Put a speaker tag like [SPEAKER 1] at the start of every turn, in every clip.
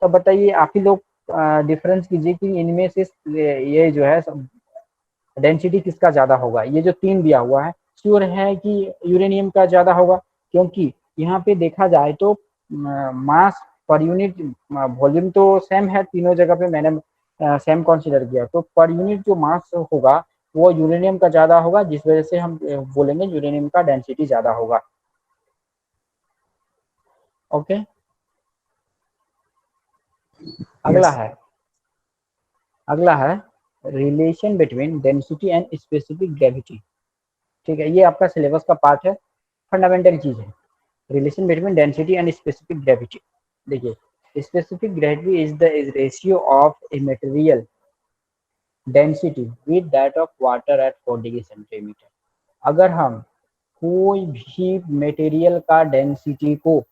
[SPEAKER 1] तो बताइए आप ही लोग डिफरेंस कीजिए कि इनमें से ये जो है डेंसिटी किसका ज्यादा होगा। ये जो 3 दिया हुआ है श्योर है कि यूरेनियम का ज्यादा होगा, क्योंकि यहाँ पे देखा जाए तो मास पर यूनिट वॉल्यूम तो सेम है, तीनों जगह पे मैंने सेम कंसीडर किया, तो पर यूनिट जो मास होगा वो यूरेनियम का ज्यादा होगा, जिस वजह से हम बोलेंगे यूरेनियम का डेंसिटी ज्यादा होगा। ओके, अगला
[SPEAKER 2] यस।
[SPEAKER 1] है अगला है relation between density and specific gravity. ठीक है, ये आपका सिलेबस का पार्ट है, फंडामेंटल चीज है। Relation between density and specific gravity. देखिए, specific gravity is the ratio of a material density with that of water at 4 degree centimetre. अगर हम कोई भी मटेरियल का डेंसिटी को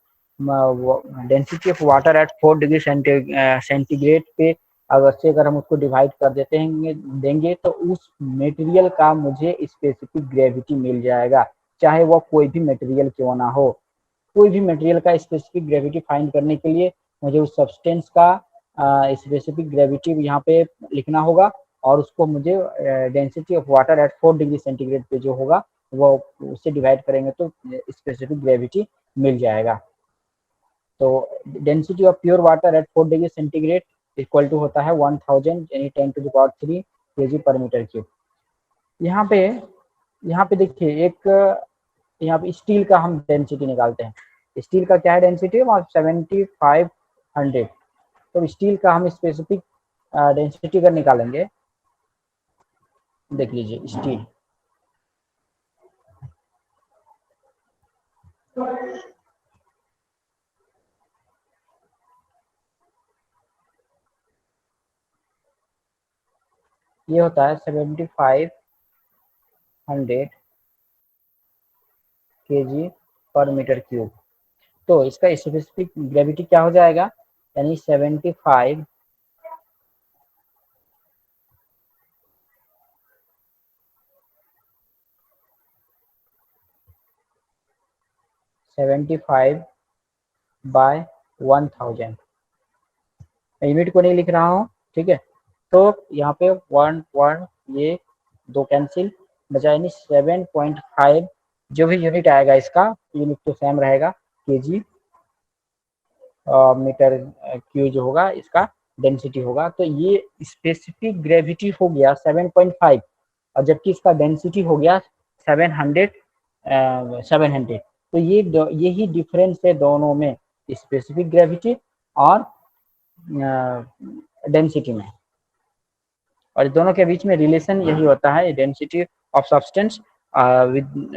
[SPEAKER 1] density of water at 4 degree centigrade पे अगर हम उसको डिवाइड कर देते हैं देंगे तो उस मटेरियल का मुझे स्पेसिफिक ग्रेविटी मिल जाएगा, चाहे वह कोई भी मटेरियल क्यों ना हो। कोई भी मटेरियल का स्पेसिफिक ग्रेविटी फाइंड करने के लिए मुझे उस सब्सटेंस का स्पेसिफिक ग्रेविटी यहाँ पे लिखना होगा, और उसको मुझे density of water at 4 degree centigrade पे जो होगा वो उससे डिवाइड करेंगे तो स्पेसिफिक ग्रेविटी मिल जाएगा। तो density of pure water at 4 degree centigrade equal to होता है 1000 यानी 10⁻³ kg पर मीटर क्यूब। यहाँ पे देखिए एक यहाँ पे स्टील का हम डेंसिटी निकालते हैं। स्टील का क्या है डेंसिटी, 7500। तो स्टील का हम स्पेसिफिक डेंसिटी अगर निकालेंगे, देख लीजिए स्टील ये होता है 7500 kg पर मीटर क्यूब। तो इसका स्पेसिफिक ग्रेविटी क्या हो जाएगा, यानी 75 बाय 1000। यूनिट को नहीं लिख रहा हूँ, ठीक है। तो यहाँ पे 1 ये 2 कैंसिल बचा, यानी 7.5 जो भी यूनिट आएगा इसका यूनिट तो सेम रहेगा, केजी मीटर क्यू जो होगा इसका डेंसिटी होगा। तो ये स्पेसिफिक ग्रेविटी हो गया 7.5 और जबकि इसका डेंसिटी हो गया 700। तो यही डिफरेंस है दोनों में, स्पेसिफिक ग्रेविटी और डेंसिटी में। और दोनों के बीच में रिलेशन यही होता है, density of substance with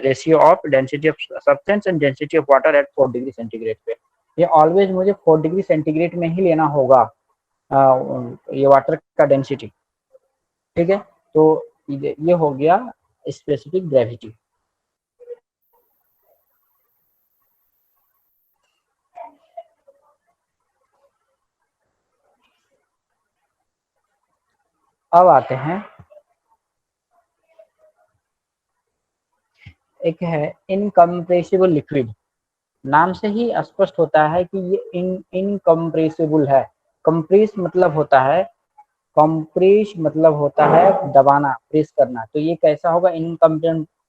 [SPEAKER 1] ratio of density of substance and density of water at 4 degree centigrade पे। ये ऑलवेज मुझे 4 डिग्री सेंटीग्रेड में ही लेना होगा ये वाटर का डेंसिटी, ठीक है। तो ये हो गया स्पेसिफिक ग्रेविटी। अब आते हैं, एक है इनकम्प्रेसिबल लिक्विड। नाम से ही स्पष्ट होता है कि ये इनकम्प्रेसिबल है। कंप्रेस मतलब होता है, कंप्रेस मतलब होता है दबाना, प्रेस करना। तो ये कैसा होगा,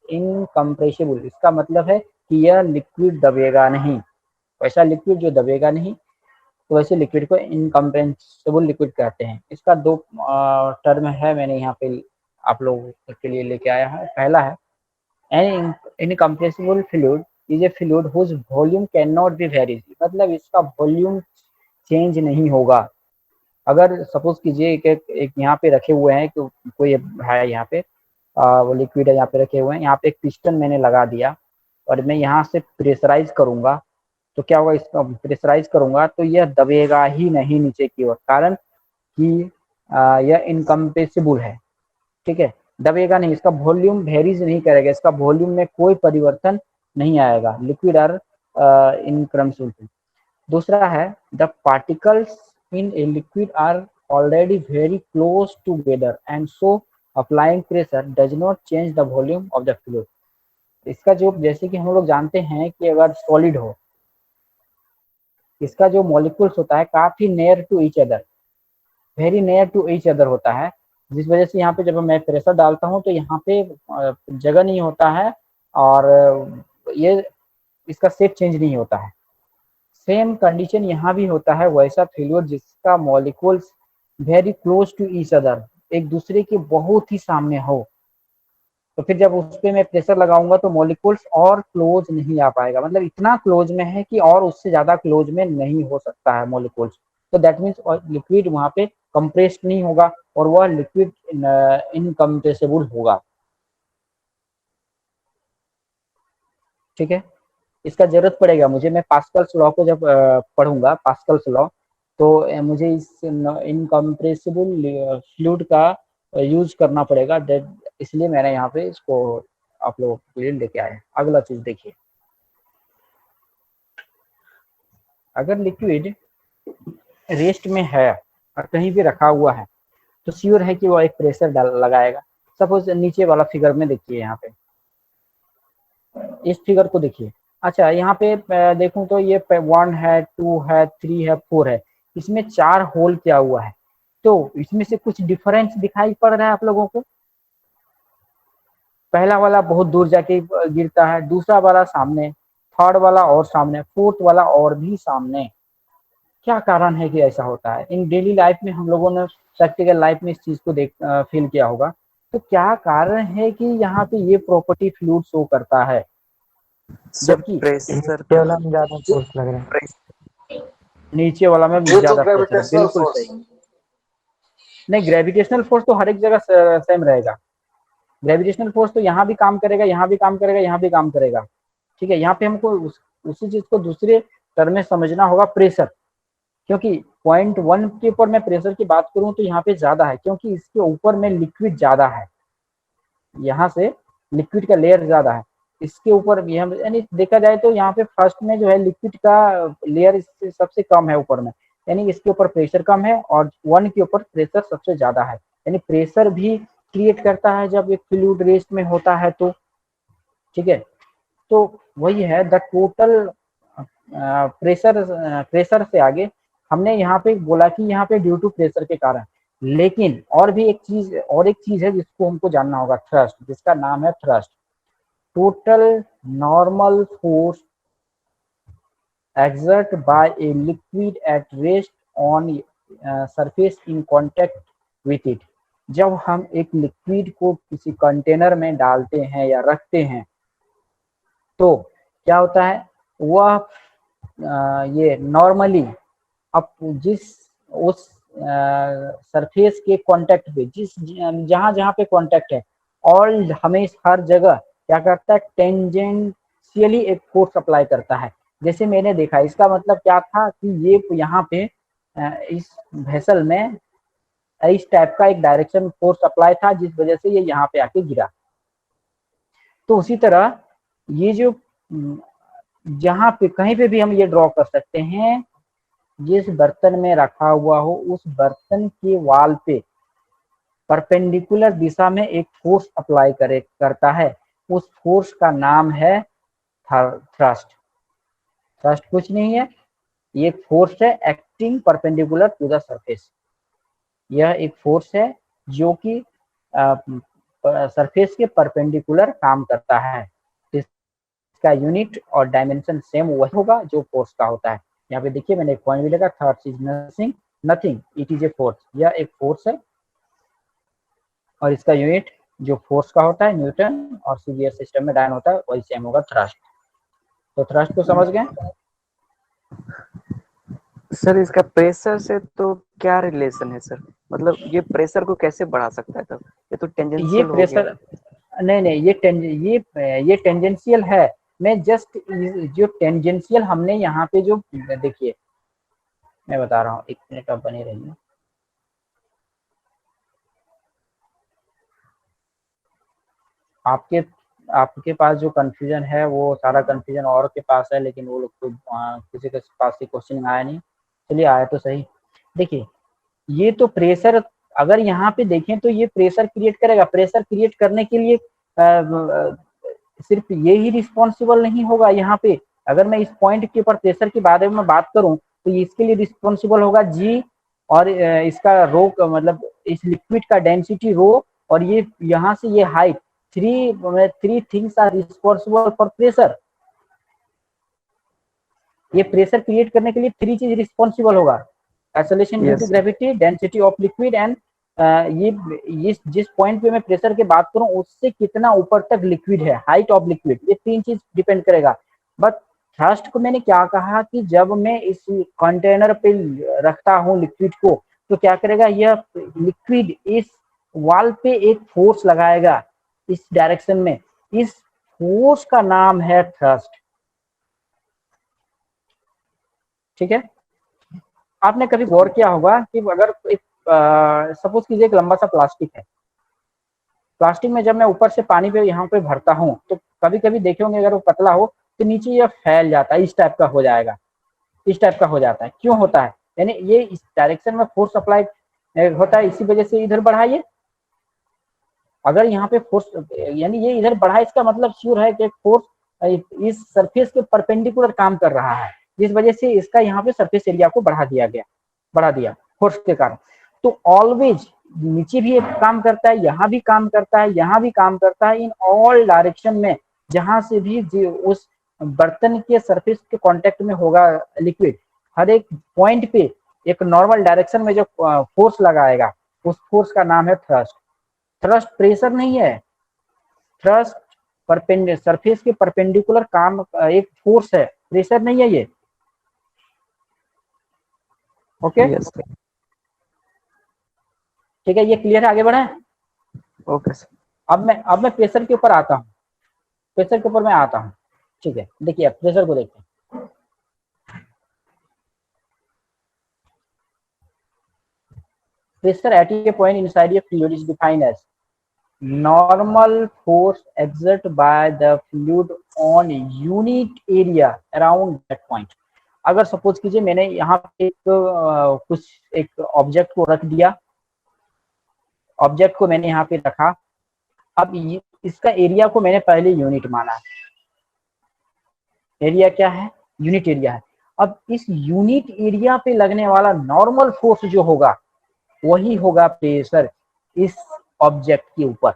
[SPEAKER 1] इनकम्प्रेसिबल, इसका मतलब है कि यह लिक्विड दबेगा नहीं। वैसा लिक्विड जो दबेगा नहीं, तो वैसे लिक्विड को इनकम्प्रेसिबल लिक्विड कहते हैं। इसका दो टर्म है, मैंने यहाँ पे आप लोगों के लिए लेके आया है। पहला है an incompressible fluid is a fluid whose volume can not be varied, मतलब इसका वॉल्यूम चेंज नहीं होगा। अगर सपोज कीजिए एक यहाँ पे रखे हुए हैं, कोई है यहाँ पे वो लिक्विड है यहाँ पे रखे हुए हैं, यहाँ पे एक पिस्टन मैंने लगा दिया और मैं यहाँ से प्रेशराइज करूंगा, तो क्या होगा, इसका प्रेशराइज करूंगा तो यह दबेगा ही नहीं नीचे की ओर, कारण कि यह इनकम्प्रेसिबल है, ठीक है। दबेगा नहीं, इसका वॉल्यूम वेरीज नहीं करेगा, इसका वॉल्यूम में कोई परिवर्तन नहीं आएगा। Liquid are incompressible. दूसरा है the particles in a liquid are already very close together and so applying pressure does not change the volume of the fluid। इसका जो, जैसे कि हम लोग जानते हैं कि अगर सॉलिड हो इसका जो मॉलिक्यूल्स होता है काफी near to each other, very near to each other होता है, जिस वजह से यहाँ पे जब मैं प्रेशर डालता हूँ तो यहाँ पे जगह नहीं होता है और ये इसका शेप चेंज नहीं होता है। सेम कंडीशन यहाँ भी होता है, वैसा फेल्योर जिसका molecules very close to each other, एक दूसरे के बहुत ही सामने हो, तो फिर जब उस पर मैं प्रेशर लगाऊंगा तो मॉलिक्यूल्स और क्लोज नहीं आ पाएगा, मतलब इतना क्लोज में है कि और उससे ज्यादा क्लोज में नहीं हो सकता है मॉलिक्यूल्स। तो दैट मीन्स लिक्विड वहां पे कंप्रेस्ड नहीं होगा और वह लिक्विड इनकम्प्रेसिबल होगा। ठीक है, इसका जरूरत पड़ेगा मुझे, मैं पास्कल्स लॉ को जब पढ़ूंगा, पास्कल्स लॉ, तो मुझे इस इनकम्प्रेसिबल फ्लूइड का यूज करना पड़ेगा, इसलिए मैंने यहाँ पे इसको आप लोगों के लिए लेके आया। अगला चीज देखिए, अगर लिक्विड रेस्ट में है और कहीं भी रखा हुआ है तो श्योर है कि वो एक प्रेशर लगाएगा। सपोज नीचे वाला फिगर में देखिए, यहाँ पे इस फिगर को देखिए। अच्छा, यहाँ पे देखूं तो ये 1 है, 2 है, 3 है, 4 है, इसमें 4 होल किया हुआ है, तो इसमें से कुछ डिफरेंस दिखाई पड़ रहा है आप लोगों को। पहला वाला बहुत दूर जाके गिरता है, दूसरा वाला सामने, थर्ड वाला और सामने, फोर्थ वाला और भी सामने। क्या कारण है कि ऐसा होता है? इन डेली लाइफ में हम लोगों ने प्रैक्टिकल लाइफ में इस चीज को फील किया होगा। तो क्या कारण है कि यहाँ पे ये प्रॉपर्टी फ्लूइड शो करता है, जबकि
[SPEAKER 2] प्रेशर
[SPEAKER 3] वाला में ज्यादा फोर्स लग रहा है,
[SPEAKER 1] नीचे वाला में ज्यादा प्रेशर है। बिल्कुल सही। नहीं, ग्रेविटेशनल फोर्स तो हर एक जगह सेम रहेगा। ग्रेविटेशनल फोर्स तो यहाँ भी काम करेगा, यहाँ भी काम करेगा, यहाँ भी काम करेगा। ठीक है, यहाँ पे हमको उसी चीज को दूसरे टर्म में समझना होगा, प्रेशर। क्योंकि पॉइंट 1 के ऊपर मैं प्रेशर की बात करूं तो यहाँ पे ज्यादा है, क्योंकि इसके ऊपर में लिक्विड ज्यादा है, यहाँ से लिक्विड का लेयर ज्यादा है, इसके ऊपर यानी देखा जाए तो यहाँ पे फर्स्ट में जो है लिक्विड का लेयर इससे सबसे कम है ऊपर में, यानी इसके ऊपर प्रेशर कम है, और 1 के ऊपर प्रेशर सबसे ज्यादा है। यानी प्रेशर भी क्रिएट करता है जब एक फ्लूइड रेस्ट में होता है तो। ठीक है, तो वही है द टोटल प्रेशर से आगे हमने यहाँ पे बोला कि यहाँ पे ड्यू टू प्रेशर के कारण, लेकिन और भी एक चीज है जिसको हमको जानना होगा, थ्रस्ट, जिसका नाम है thrust. Total normal force exerted by a liquid at rest on surface in contact with it। जब हम एक लिक्विड को किसी कंटेनर में डालते हैं या रखते हैं तो क्या होता है, वह ये नॉर्मली अब उस सरफेस के कांटेक्ट पे, जहां जहां पे कांटेक्ट है, और हमें हर जगह क्या करता है, टेंजेंशियली एक फोर्स अप्लाई करता है। जैसे मैंने देखा, इसका मतलब क्या था कि ये यहाँ पे इस वेसल में इस टाइप का एक डायरेक्शन फोर्स अप्लाई था, जिस वजह से ये यहाँ पे आके गिरा। तो उसी तरह ये जो जहाँ पे कहीं पे भी हम ये ड्रॉ कर सकते हैं, जिस बर्तन में रखा हुआ हो उस बर्तन के वाल पे परपेंडिकुलर दिशा में एक फोर्स अप्लाई करता है, उस फोर्स का नाम है थ्रस्ट। थ्रस्ट कुछ नहीं है, ये एक फोर्स है acting perpendicular to the surface. यह एक फोर्स है जो कि सरफेस के परपेंडिकुलर काम करता है। इसका यूनिट और डायमेंशन सेम वही होगा जो फोर्स का होता है। यहाँ पे देखिए मैंने एक पॉइंट भी लगा, third is nothing it is a force. यह एक फोर्स है और इसका यूनिट जो फोर्स का होता है न्यूटन, और सीवियर सिस्टम में डायन होता है, वही सेम होगा थ्रस्ट। तो थ्रस्ट को समझ गए
[SPEAKER 2] सर? इसका प्रेशर से तो क्या रिलेशन है सर? मतलब ये प्रेशर को कैसे बढ़ा सकता है? तब ये तो टेंजेंशियल
[SPEAKER 1] ये
[SPEAKER 2] हो
[SPEAKER 1] प्रेशर
[SPEAKER 2] गया।
[SPEAKER 1] नहीं, ये टेंजेंशियल है। मैं जस्ट जो टेंजेंशियल हमने यहाँ पे जो देखिए, मैं बता रहा हूँ, 1 मिनट आप बने रहिए। आपके पास जो कंफ्यूजन है वो सारा कंफ्यूजन और के पास है, लेकिन वो लोग तो किसी के पास क्वेश्चन आया नहीं। चलिए आया तो सही। देखिए, ये तो प्रेशर, अगर यहाँ पे देखें तो ये प्रेशर क्रिएट करेगा। प्रेशर क्रिएट करने के लिए सिर्फ ये ही रिस्पॉन्सिबल नहीं होगा। यहाँ पे अगर मैं इस पॉइंट के ऊपर प्रेशर के बारे में बात करूं तो इसके लिए रिस्पॉन्सिबल होगा जी, और इसका रो मतलब इस लिक्विड का डेंसिटी रो, और ये यहाँ से ये height, three things are responsible for pressure. ये प्रेशर क्रिएट करने के लिए थ्री चीज रिस्पॉन्सिबल होगा, acceleration due to gravity, density of liquid and ये जिस पॉइंट पे मैं प्रेशर की बात करूं उससे कितना ऊपर तक लिक्विड है, हाइट ऑफ लिक्विड, ये तीन चीज डिपेंड करेगा। बट थ्रस्ट को मैंने क्या कहा कि जब मैं इस कंटेनर पे रखता हूं लिक्विड को, तो क्या करेगा, यह लिक्विड इस वॉल पे एक फोर्स लगाएगा इस डायरेक्शन में, इस फोर्स का नाम है थ्रस्ट। ठीक है, आपने कभी गौर किया होगा कि अगर एक सपोज कीजिए एक लंबा सा प्लास्टिक है, प्लास्टिक में जब मैं ऊपर से पानी पे यहाँ पे भरता हूँ तो कभी कभी देखे होंगे अगर वो पतला हो तो नीचे ये फैल जाता है, इस टाइप का हो जाएगा, इस टाइप का हो जाता है। क्यों होता है? यानी ये इस डायरेक्शन में फोर्स अप्लाई होता है, इसी वजह से इधर बढ़ाइए। अगर यहाँ पे फोर्स यानी ये इधर बढ़ा, इसका मतलब श्योर है कि फोर्स इस सरफेस के परपेंडिकुलर काम कर रहा है, जिस वजह से इसका यहाँ पे सरफेस एरिया को बढ़ा दिया फोर्स के कारण। तो ऑलवेज नीचे भी एक काम करता है, यहाँ भी काम करता है, यहाँ भी काम करता है, इन ऑल डायरेक्शन में जहां से भी उस बर्तन के सरफेस के कांटेक्ट में होगा लिक्विड, हर एक पॉइंट पे एक नॉर्मल डायरेक्शन में जो फोर्स लगाएगा उस फोर्स का नाम है थ्रस्ट। थ्रस्ट प्रेशर नहीं है, थ्रस्ट सरफेस के परपेंडिकुलर काम एक फोर्स है, प्रेशर नहीं है ये। ओके ठीक है, ये क्लियर है, आगे बढ़े।
[SPEAKER 2] Okay sir.
[SPEAKER 1] अब मैं प्रेशर के ऊपर आता हूँ, प्रेशर के ऊपर मैं आता हूँ। ठीक है, देखिए प्रेशर को देखते हैं। Pressure at a point inside a fluid is defined as normal force exerted by the fluid on unit area around that point। अगर सपोज कीजिए मैंने यहाँ पे एक ऑब्जेक्ट को रख दिया, ऑब्जेक्ट को मैंने यहाँ पे रखा, अब इसका एरिया को मैंने पहले यूनिट माना, एरिया क्या है, यूनिट एरिया है। अब इस यूनिट एरिया पे लगने वाला नॉर्मल फोर्स जो होगा वही होगा प्रेशर इस ऑब्जेक्ट के ऊपर।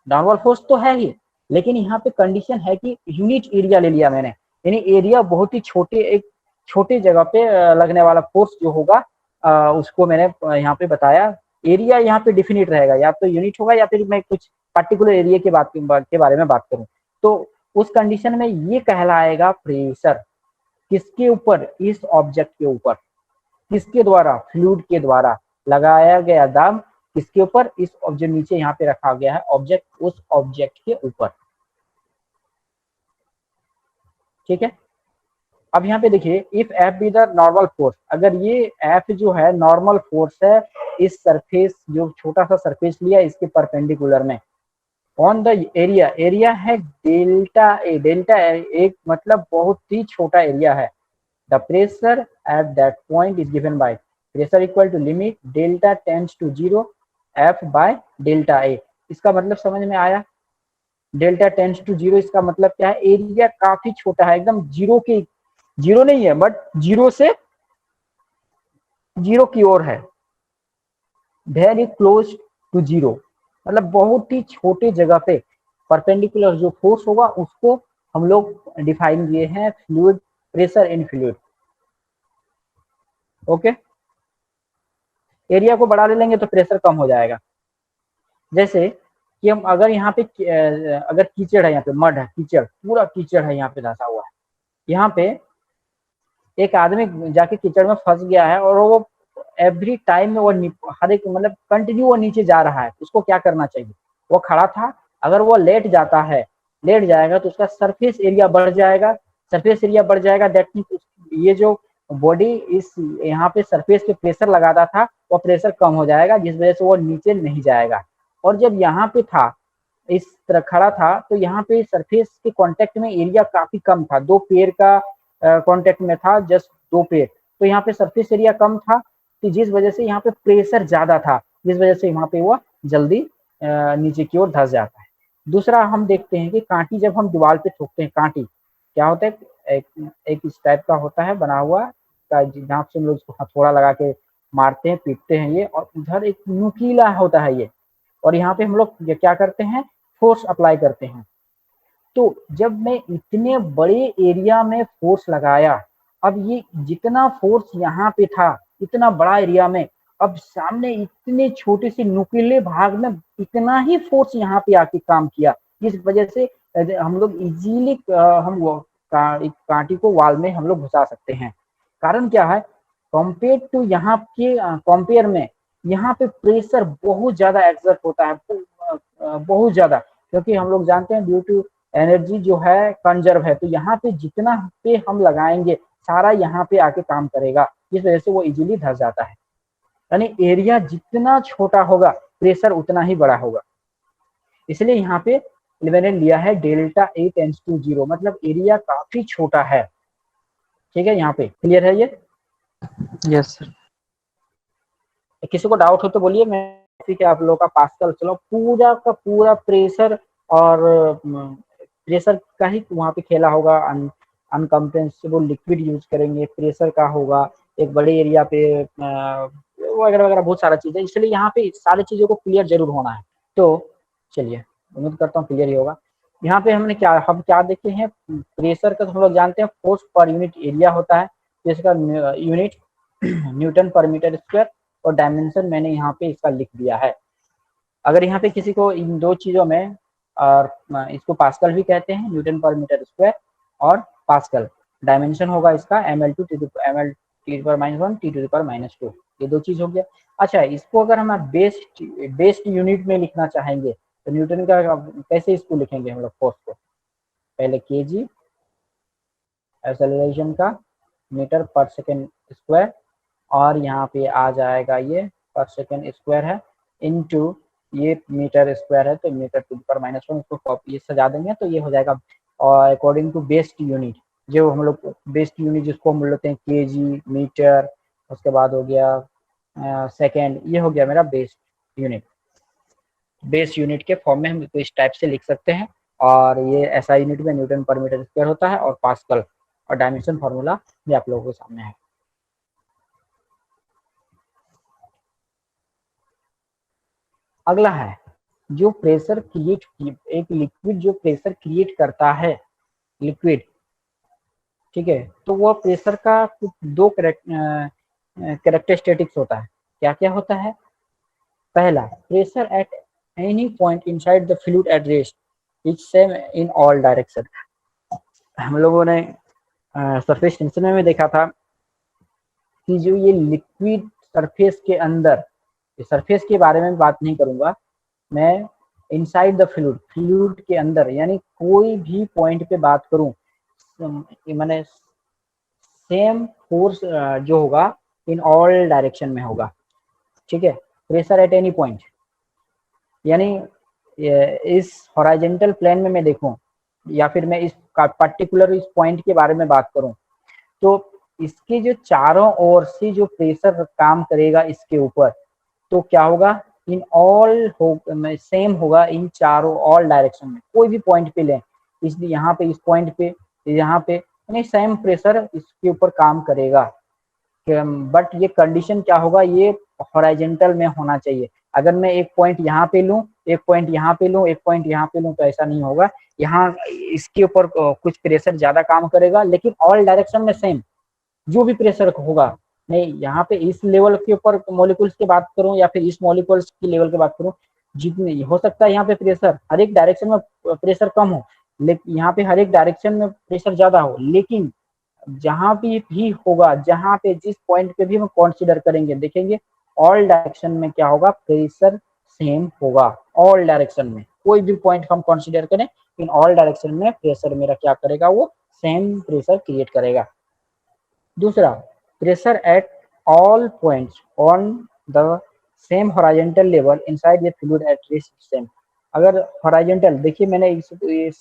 [SPEAKER 1] नॉर्मल फोर्स तो है ही, लेकिन यहाँ पे कंडीशन है कि यूनिट एरिया ले लिया मैंने, यानी एरिया बहुत ही एक छोटे जगह पे लगने वाला फोर्स जो होगा उसको मैंने यहाँ पे बताया। एरिया यहाँ पे डिफिनिट रहेगा, या तो यूनिट होगा या फिर मैं कुछ पर्टिकुलर एरिया के बारे में बात करूँ तो उस कंडीशन में ये कहलाएगा प्रेशर। किसके ऊपर? इस ऑब्जेक्ट के ऊपर। किसके द्वारा? फ्लूइड के द्वारा लगाया गया दाब किसके ऊपर? इस ऑब्जेक्ट नीचे यहाँ पे रखा गया है ऑब्जेक्ट, उस ऑब्जेक्ट के ऊपर। ठीक है, अब यहाँ पे देखिए, if F be the normal force, अगर ये एफ जो है नॉर्मल फोर्स है इस सरफेस, जो छोटा सा सरफेस लिया इसके परपेंडिकुलर में, ऑन द एरिया, एरिया है डेल्टा ए, डेल्टा एक मतलब बहुत ही छोटा एरिया है। The pressure at that point is given by pressure equal to limit delta tends to 0 F by delta A। इसका मतलब समझ में आया? डेल्टा टेंड्स टू 0 इसका मतलब क्या है? एरिया काफी छोटा है, एकदम जीरो नहीं है बट जीरो से जीरो की ओर है, वेरी क्लोज टू जीरो, मतलब बहुत ही छोटे जगह पे परपेंडिकुलर जो फोर्स होगा उसको हम लोग डिफाइन किए हैं fluid, pressure in fluid. Okay, area को बढ़ा ले लेंगे तो प्रेशर कम हो जाएगा। जैसे कि हम अगर यहाँ पे अगर कीचड़ है, यहाँ पे मड है, कीचड़ पूरा कीचड़ है यहाँ पे धंसा हुआ है, यहाँ पे एक आदमी जाके कीचड़ में फंस गया है और वो एवरी टाइम में वो हर एक मतलब कंटिन्यू वो नीचे जा रहा है, उसको क्या करना चाहिए? वो खड़ा था, अगर वो लेट जाएगा तो उसका सरफेस एरिया बढ़ जाएगा, सरफेस एरिया बढ़ जाएगा, दैट मींस ये जो बॉडी इस यहाँ पे सरफेस पे प्रेशर लगाता था वो प्रेशर कम हो जाएगा, जिस वजह से वो नीचे नहीं जाएगा। और जब यहाँ पे था, इस तरह खड़ा था, तो यहाँ पे सरफेस के कांटेक्ट में एरिया काफी कम था, दो पैर का कांटेक्ट में था, जस्ट दो पैर, तो यहाँ पे सरफेस एरिया कम था, तो जिस वजह से यहाँ पे प्रेशर ज्यादा था, जिस वजह से वहाँ पे वो जल्दी नीचे की ओर धंस जाता है। दूसरा हम देखते हैं कि कांटी जब हम दीवार पे ठोकते हैं, कांटी क्या होता है? एक इस टाइप का होता है बना हुआ, इसका जहाँ से हम लोग इसको हथौड़ा लगा के मारते हैं, पीटते हैं ये, और उधर एक नुकीला होता है ये, और यहाँ पे हम लोग क्या करते हैं, फोर्स अप्लाई करते हैं। तो जब मैं इतने बड़े एरिया में फोर्स लगाया, अब ये जितना फोर्स यहाँ पे था इतना बड़ा एरिया में, अब सामने इतने छोटे से नुकीले भाग में इतना ही फोर्स यहाँ पे आके काम किया, इस वजह से हम लोग इजीली हम कांटी को वाल में हम लोग घुसा सकते हैं। कारण क्या है, कंपेयर टू यहाँ के कंपेयर में यहाँ पे प्रेशर बहुत ज्यादा एक्सर्ट होता है, बहुत ज्यादा, क्योंकि हम लोग जानते हैं ड्यू टू एनर्जी जो है कंजर्व है, तो यहाँ पे जितना पे हम लगाएंगे सारा यहाँ पे आके काम करेगा, इस वजह से वो इजीली धस जाता है। यानी एरिया जितना छोटा होगा प्रेशर उतना ही बड़ा होगा, इसलिए यहाँ पे मैंने लिया है डेल्टा ए टेंड्स टू 0, मतलब एरिया काफी छोटा है। ठीक है, यहाँ पे क्लियर है ये?
[SPEAKER 2] Yes sir.
[SPEAKER 1] किसी को डाउट हो तो बोलिए, मैं ठीक है आप लोगों का पास्कल चलो पूरा का पूरा प्रेशर और प्रेशर का ही वहाँ पे खेला होगा, अनकम्प्रेसिबल लिक्विड यूज करेंगे, प्रेशर का होगा, एक बड़े एरिया पे वगैरह वगैरह बहुत सारा चीज है, इसलिए यहाँ पे सारी चीजों को क्लियर जरूर होना है। तो चलिए उम्मीद करता हूँ क्लियर ही होगा। यहाँ पे हम क्या देखे हैं, प्रेशर का तो हम लोग जानते हैं फोर्स पर यूनिट एरिया होता है, जिसका यूनिट न्यूटन पर मीटर स्क्वायर, और डायमेंशन मैंने यहाँ पे इसका लिख दिया है। अगर यहाँ पे किसी को इन दो चीजों में, और इसको पास्कल भी कहते हैं, न्यूटन पर मीटर स्क्वायर और पास्कल, डायमेंशन होगा इसका ml2 ml (T⁻1 T⁻²), ये दो चीज हो गया। अच्छा, इसको अगर हम बेस्ड यूनिट में लिखना चाहेंगे तो न्यूटन का कैसे इसको लिखेंगे हम लोग, फोर्स को पहले kg एक्सेलरेशन का मीटर पर सेकेंड स्क्वायर, और यहाँ पे आ जाएगा ये पर सेकेंड स्क्वायर है, इनटू ये मीटर स्क्वायर है तो मीटर टू द पावर -1, इसको ये सजा देंगे तो ये हो जाएगा, और अकॉर्डिंग टू बेस्ड यूनिट, जो हम लोग बेस्ड यूनिट जिसको हम बोलते हैं केजी, मीटर, उसके बाद हो गया सेकेंड, ये हो गया मेरा बेस्ड यूनिट। बेस यूनिट के फॉर्म में हम इसको इस टाइप से लिख सकते हैं, और ये ऐसा यूनिट में न्यूटन पर मीटर स्क्वायर होता है, और पास्कल, और डायमेंशन फॉर्मूला भी आप लोगों के सामने है। अगला है जो प्रेशर क्रिएट, एक लिक्विड जो प्रेशर क्रिएट करता है, लिक्विड, ठीक है, तो वह प्रेशर का कुछ दो कैरेक्टरिस्टिक्स होता है। क्या क्या होता है? पहला, pressure at any point inside the fluid at rest is same in all direction. हम लोगों ने सरफेस टेंशन में देखा था कि जो ये लिक्विड सरफेस के अंदर, सरफेस के बारे में बात नहीं करूंगा मैं, इनसाइड द फ्लूइड, फ्लूइड के अंदर, यानी कोई भी पॉइंट पे बात करूं, मैंने सेम फोर्स जो होगा इन ऑल डायरेक्शन में होगा। ठीक है, प्रेशर एट एनी पॉइंट, यानी इस हॉरिजॉन्टल प्लेन में मैं देखूं, या फिर मैं इस पर्टिकुलर इस पॉइंट के बारे में बात करूं, तो इसके जो चारों ओर से जो प्रेशर काम करेगा इसके ऊपर, तो क्या होगा, इन ऑल सेम होगा इन चारों ऑल डायरेक्शन में, कोई भी पॉइंट पे लें, इसलिए यहाँ पे इस पॉइंट पे, यहाँ पे, यानी सेम प्रेशर इसके ऊपर काम करेगा। बट ये कंडीशन क्या होगा, ये हॉरिजॉन्टल में होना चाहिए। अगर मैं एक पॉइंट यहाँ पे लूँ, एक पॉइंट यहाँ पे लूँ, एक पॉइंट यहाँ पे लूँ, तो ऐसा नहीं होगा। यहाँ इसके ऊपर कुछ प्रेशर ज्यादा काम करेगा, लेकिन ऑल डायरेक्शन में सेम जो भी प्रेशर होगा, नहीं यहाँ पे इस लेवल के ऊपर मॉलिक्यूल्स की बात करूं या फिर इस मॉलिक्यूल्स की लेवल की बात करूं, जितने हो सकता है यहाँ पे प्रेशर हर एक डायरेक्शन में प्रेशर कम हो, लेकिन यहाँ पे हर एक डायरेक्शन में प्रेशर ज्यादा हो, लेकिन जहां भी होगा, जहां पे जिस पॉइंट पे भी हम कंसीडर करेंगे, देखेंगे ऑल डायरेक्शन में क्या होगा, प्रेशर सेम होगा। ऑल डायरेक्शन में कोई भी पॉइंट हम कंसीडर करें, इन ऑल डायरेक्शन में प्रेशर मेरा क्या करेगा, वो सेम प्रेशर क्रिएट करेगा। दूसरा, pressure at all points on the same horizontal level inside the fluid at rest same. अगर हॉरिजॉन्टल, देखिए मैंने इस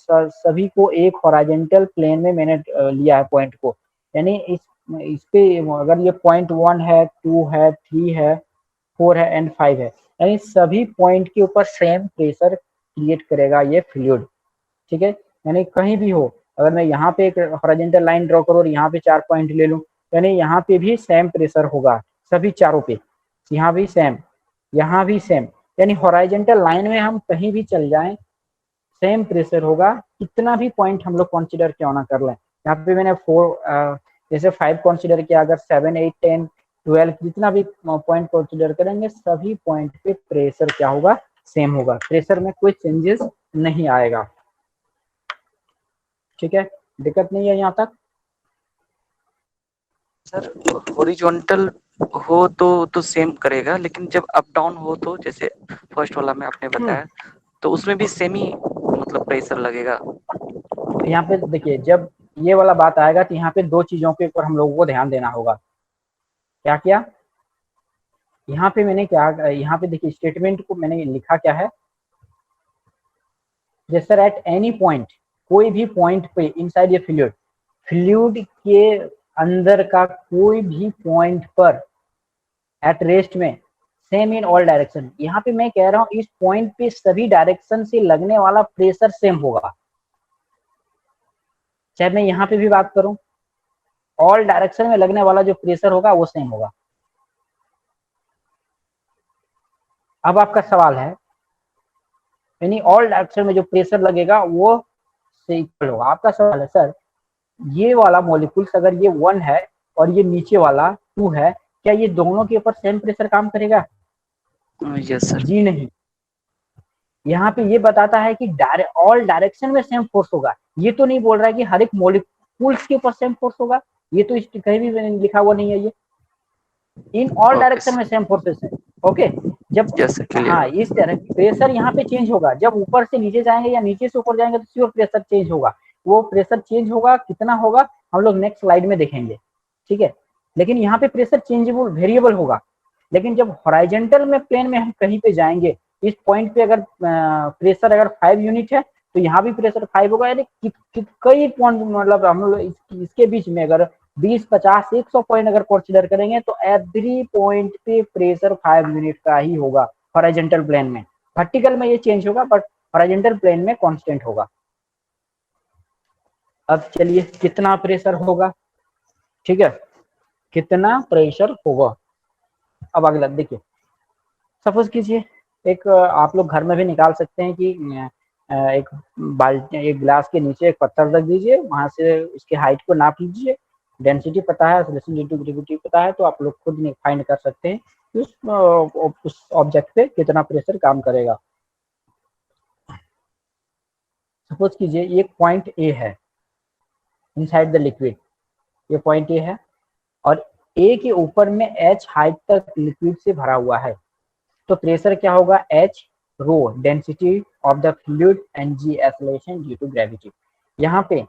[SPEAKER 1] सभी को एक हॉरिजॉन्टल प्लेन में मैंने लिया है पॉइंट को, यानी इस पे अगर ये पॉइंट 1 है, 2 है, 3 है, 4 है एंड 5 है, यानी सभी पॉइंट के ऊपर सेम प्रेशर क्रिएट करेगा ये फ्लूइड। ठीक है, यानी कहीं भी हो, अगर मैं यहाँ पे एक हॉरिजॉन्टल लाइन ड्रॉ करूँ और यहाँ पे 4 पॉइंट ले लूँ, यानी यहाँ पे भी सेम प्रेशर होगा सभी चारों पे, यहाँ भी सेम, यहाँ भी सेम, यानी हॉराइजेंटल लाइन में हम कहीं भी चल जाएं सेम प्रेशर होगा, कितना भी पॉइंट हम लोग कंसीडर क्यों ना कर लें। यहाँ पे मैंने 4 जैसे 5 कंसीडर किया, अगर 7 8 10 12 जितना भी पॉइंट कंसीडर करेंगे सभी पॉइंट पे प्रेशर क्या होगा, सेम होगा, प्रेशर में कोई चेंजेस नहीं आएगा। ठीक है, दिक्कत नहीं है यहाँ तक?
[SPEAKER 2] सर हॉरिजॉन्टल हो तो सेम करेगा, लेकिन जब अप डाउन हो तो जैसे फर्स्ट वाला में आपने बताया तो उसमें भी सेम ही मतलब प्रेशर लगेगा।
[SPEAKER 1] यहाँ पे देखिए, जब ये वाला बात आएगा तो यहाँ पे 2 चीजों के ऊपर हम लोगों को ध्यान देना होगा। क्या क्या? यहाँ पे मैंने क्या, यहाँ पे देखिए स्टेटमेंट को मैंने लिखा क्या है, जैसे एट एनी पॉइंट, कोई भी पॉइंट पे इनसाइड ये फ्लूइड, फ्लूइड के अंदर का कोई भी पॉइंट पर एट रेस्ट में सेम इन ऑल डायरेक्शन। यहाँ पे मैं कह रहा हूँ इस पॉइंट पे सभी डायरेक्शन से लगने वाला प्रेशर सेम होगा, चाहे मैं यहाँ पे भी बात करूं, ऑल डायरेक्शन में लगने वाला जो प्रेशर होगा वो सेम होगा। अब आपका सवाल है, यानी ऑल डायरेक्शन में जो प्रेशर लगेगा वो से इक्वल होगा। आपका सवाल है सर ये वाला मॉलिक्यूल्स अगर ये 1 है और ये नीचे वाला 2 है, क्या ये दोनों के ऊपर सेम प्रेशर काम करेगा?
[SPEAKER 2] Yes sir.
[SPEAKER 1] जी नहीं, यहाँ पे ये बताता है कि ऑल डायरेक्शन में सेम फोर्स होगा, ये तो नहीं बोल रहा है कि हर एक मॉलिक्यूल्स के ऊपर सेम फोर्स होगा, ये तो कहीं भी लिखा हुआ नहीं है। ये इन ऑल डायरेक्शन में सेम फोर्सेस है। ओके, जब हाँ इस तरह प्रेशर यहाँ पे चेंज होगा, जब ऊपर से नीचे जाएंगे या नीचे से ऊपर जाएंगे तो श्योर प्रेशर चेंज होगा। वो प्रेशर चेंज होगा, कितना होगा हम लोग नेक्स्ट स्लाइड में देखेंगे, ठीक है। लेकिन यहाँ पे प्रेशर चेंजेबल वेरिएबल होगा, लेकिन जब हॉराइजेंटल में प्लेन में हम कहीं पे जाएंगे, इस पॉइंट पे अगर प्रेशर अगर 5 यूनिट है तो यहाँ भी प्रेशर 5 होगा, यानी कई पॉइंट, मतलब हम लोग इसके बीच में अगर 20 50 100 पॉइंट अगर कंसीडर करेंगे तो एवरी पॉइंट पे प्रेशर 5 यूनिट का ही होगा हॉरिजॉन्टल प्लेन में। वर्टिकल में ये चेंज होगा बट हॉरिजॉन्टल प्लेन में कांस्टेंट होगा। अब चलिए कितना प्रेशर होगा, ठीक है, कितना प्रेशर होगा। अब अगला देखिए, सपोज कीजिए एक आप लोग घर में भी निकाल सकते हैं कि एक बाल्टी, एक गिलास के नीचे एक पत्थर रख दीजिए, वहां से उसके हाइट को नाप लीजिए, डेंसिटी पता है, एक्सेलरेशन ड्यू टू ग्रेविटी पता है, तो आप लोग खुद फाइंड कर सकते हैं कि उस ऑब्जेक्ट पे कितना प्रेशर काम करेगा। सपोज कीजिए ये पॉइंट ए है इनसाइड द लिक्विड, ये पॉइंट ए है और ए के ऊपर में एच हाइट तक लिक्विड से भरा हुआ है, तो प्रेशर क्या होगा, H rho density of the fluid and G acceleration due to gravity. यहाँ पे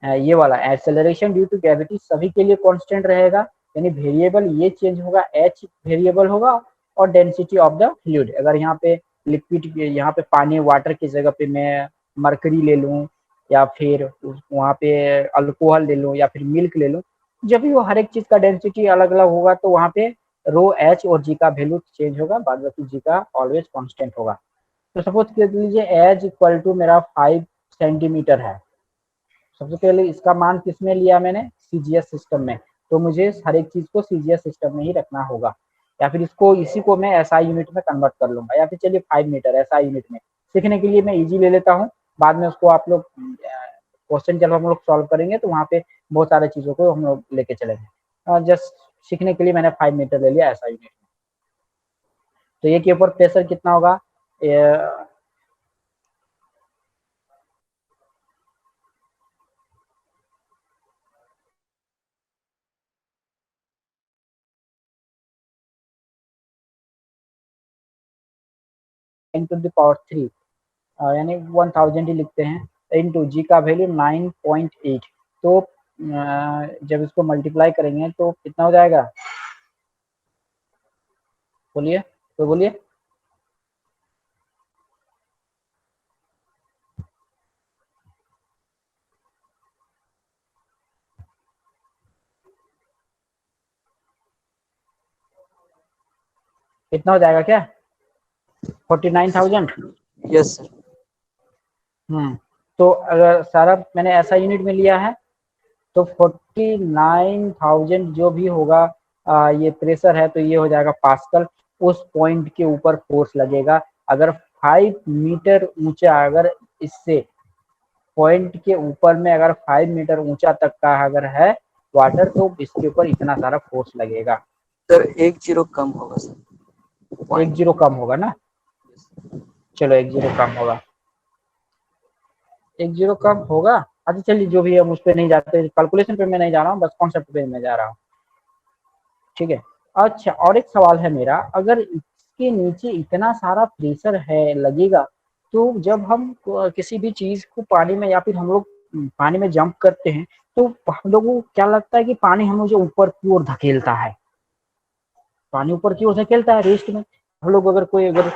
[SPEAKER 1] ये वाला एक्सेलरेशन ड्यू टू ग्रेविटी सभी के लिए कांस्टेंट रहेगा, यानी वेरिएबल ये चेंज होगा, एच वेरिएबल होगा और डेंसिटी ऑफ द फ्लूइड, अगर यहाँ पे लिक्विड, यहाँ पे पानी वाटर की जगह पे मैं मरकरी ले लूँ या फिर वहाँ पे अल्कोहल ले लूँ या फिर मिल्क ले लूँ, जब भी वो हर एक चीज का डेंसिटी अलग अलग होगा तो वहाँ पे रो एच और जी का वैल्यू चेंज होगा, बाद बाकी जी का ऑलवेज कांस्टेंट होगा। तो सपोज कर लीजिए एच इक्वल टू मेरा 5 सेंटीमीटर है, सबसे पहले इसका मान किसमें लिया मैंने, सीजीएस सिस्टम में, तो मुझे हर एक चीज को सीजीएस सिस्टम में ही रखना होगा, या फिर इसको इसी को मैं एसआई यूनिट में कन्वर्ट कर लूंगा, या फिर चलिए 5 मीटर एसआई यूनिट में, सीखने के लिए मैं इजी ले लेता हूँ, बाद में उसको आप लोग क्वेश्चन जब हम लोग सॉल्व करेंगे तो वहाँ पे बहुत सारे चीजों को हम लोग लेके चलेंगे। जस्ट सीखने के लिए मैंने 5 मीटर ले लिया एसआई यूनिट में। तो ये के ऊपर प्रेशर कितना होगा, टू द पावर 3 यानी 1000 ही लिखते हैं, इनटू जी का वैल्यू 9.8, तो जब इसको मल्टीप्लाई करेंगे तो कितना हो जाएगा, बोलिए तो बोलिए, कितना हो जाएगा क्या, 49,000।
[SPEAKER 2] Yes sir.
[SPEAKER 1] तो अगर सारा मैंने ऐसा यूनिट में लिया है तो 49,000 जो भी होगा ये प्रेशर है तो ये हो जाएगा पास्कल। उस पॉइंट के ऊपर फोर्स लगेगा। अगर 5 मीटर ऊंचा, अगर इससे पॉइंट के ऊपर में अगर 5 मीटर ऊंचा तक का अगर है वाटर, तो इसके ऊपर इतना सारा फोर्स लगेगा।
[SPEAKER 2] सर 1 0 कम होगा सर,
[SPEAKER 1] 1 0 कम होगा ना, चलो 1 0 कम होगा, 1 0 कम होगा। अच्छा चलिए, जो भी है हम उस पर नहीं जाते, कैलकुलेशन पे मैं नहीं जा रहा हूँ, बस कॉन्सेप्ट पे मैं जा रहा हूँ, ठीक है। अच्छा, और एक सवाल है मेरा, अगर इसके नीचे इतना सारा प्रेशर है लगेगा, तो जब हम किसी भी चीज को पानी में या फिर हम लोग पानी में जंप करते हैं, तो हम लोगों को क्या लगता है कि पानी हम मुझे ऊपर की ओर धकेलता है, पानी ऊपर की ओर धकेलता है रेस्ट में। हम लोग अगर कोई अगर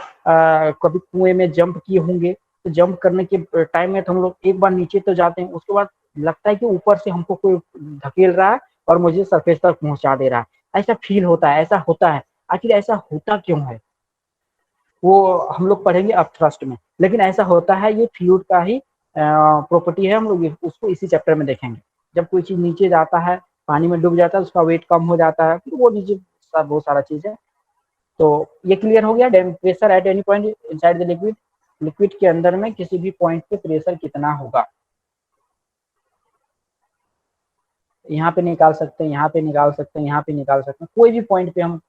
[SPEAKER 1] कभी कुएं में जंप किए होंगे, तो जंप करने के टाइम में तो हम लोग एक बार नीचे तो जाते हैं, उसके बाद लगता है कि ऊपर से हमको कोई धकेल रहा है और मुझे सरफेस तक पहुंचा दे रहा है, ऐसा फील होता है, ऐसा होता है। आखिर ऐसा होता क्यों है, वो हम लोग पढ़ेंगे अब थ्रस्ट में, लेकिन ऐसा होता है, ये फ्लूइड का ही प्रॉपर्टी है, हम लोग उसको इसी चैप्टर में देखेंगे। जब कोई चीज नीचे जाता है, पानी में डूब जाता है, उसका वेट कम हो जाता है, फिर वो नीचे बहुत सारा चीज है। तो ये क्लियर हो गया, pressure at any point inside the liquid, liquid के अंदर में किसी भी पॉइंट पे प्रेशर कितना होगा, यहाँ पे निकाल सकते हैं, यहाँ पे निकाल सकते हैं, यहाँ पे निकाल सकते हैं, कोई भी पॉइंट पे हम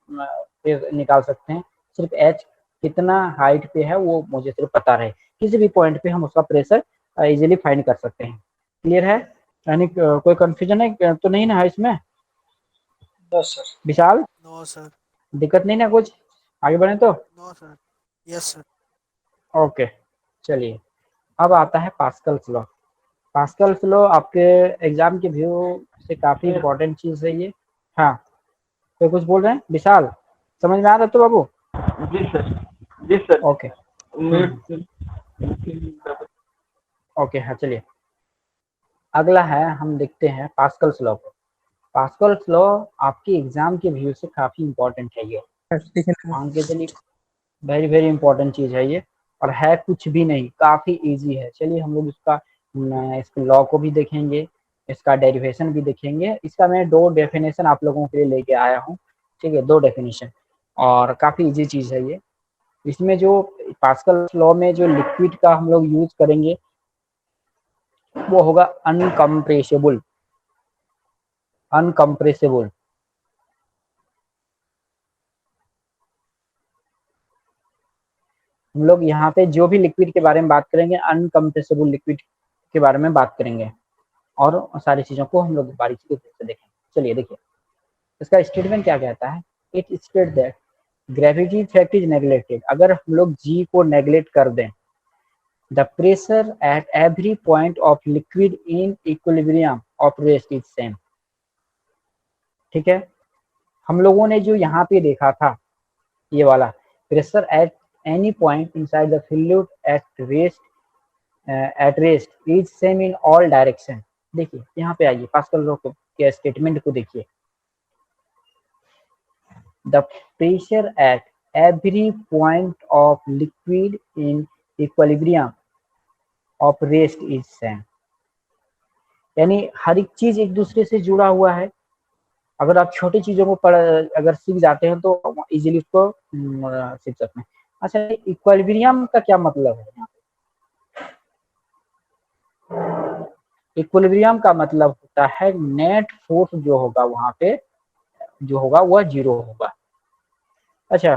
[SPEAKER 1] निकाल सकते हैं। सिर्फ एच कितना हाइट पे है वो मुझे सिर्फ पता रहे, किसी भी पॉइंट पे हम उसका प्रेशर इजीली फाइंड कर सकते हैं। क्लियर है, यानी कोई कंफ्यूजन है तो नहीं ना है इसमें?
[SPEAKER 4] No sir.
[SPEAKER 1] Vishal,
[SPEAKER 4] no sir.
[SPEAKER 1] दिक्कत नहीं ना कुछ, आगे बढ़े तो?
[SPEAKER 4] No sir. Yes sir.
[SPEAKER 1] Okay, चलिए, अब आता है पास्कल्स लॉ। पास्कल्स लॉ आपके एग्जाम के व्यू से काफी इंपॉर्टेंट चीज है ये। हाँ, कोई कुछ बोल रहे हैं? विशाल, समझ में आ रहा तो बाबू?
[SPEAKER 5] जी सर, जी सर।
[SPEAKER 1] ओके ओके, हाँ चलिए, अगला है, हम देखते हैं पास्कल्स लॉ को। पास्कल्स लॉ आपके एग्जाम के व्यू से काफी इंपॉर्टेंट है ये, मान के चलिए वेरी वेरी इंपॉर्टेंट चीज है ये, और है कुछ भी नहीं, काफी इजी है। चलिए हम लोग इसका लॉ को भी देखेंगे, इसका डेरिवेशन भी देखेंगे। इसका मैं 2 डेफिनेशन आप लोगों के लिए लेके आया हूँ, ठीक है, 2 डेफिनेशन, और काफी इजी चीज है ये। इसमें जो पास्कल लॉ में जो लिक्विड का हम लोग यूज करेंगे वो होगा अनकम्प्रेसिबल, अनकम्प्रेसिबल। हम लोग यहाँ पे जो भी लिक्विड के बारे में बात करेंगे, अनकम्प्रेसिबल लिक्विड के बारे में बात करेंगे, और सारी चीजों को हम लोग बारीकी से देखेंगे। चलिए देखिए, इसका स्टेटमेंट क्या कहता है, it state that gravity effect is neglected. अगर हम लोग जी को नेग्लेक्ट कर दें, the pressure at every point of liquid in equilibrium of rest is same. ठीक है, हम लोगों ने जो यहाँ पे देखा था, ये वाला pressure at any point inside the fluid at rest is same in all direction. देखिए यहाँ पे आइए, पास्कल लॉ के स्टेटमेंट को देखिए, the pressure at every point of liquid in equilibrium of rest is same। यानी हर एक चीज एक दूसरे से जुड़ा हुआ है। अगर आप छोटी चीजों को अगर सीख जाते हैं तो इजीली उसको सीख सकते हैं। अच्छा, इक्विलिब्रियम का क्या मतलब है यहाँ पे? इक्विलिब्रियम का मतलब होता है नेट फोर्स जो होगा वहां पे, जो होगा वह 0 होगा। अच्छा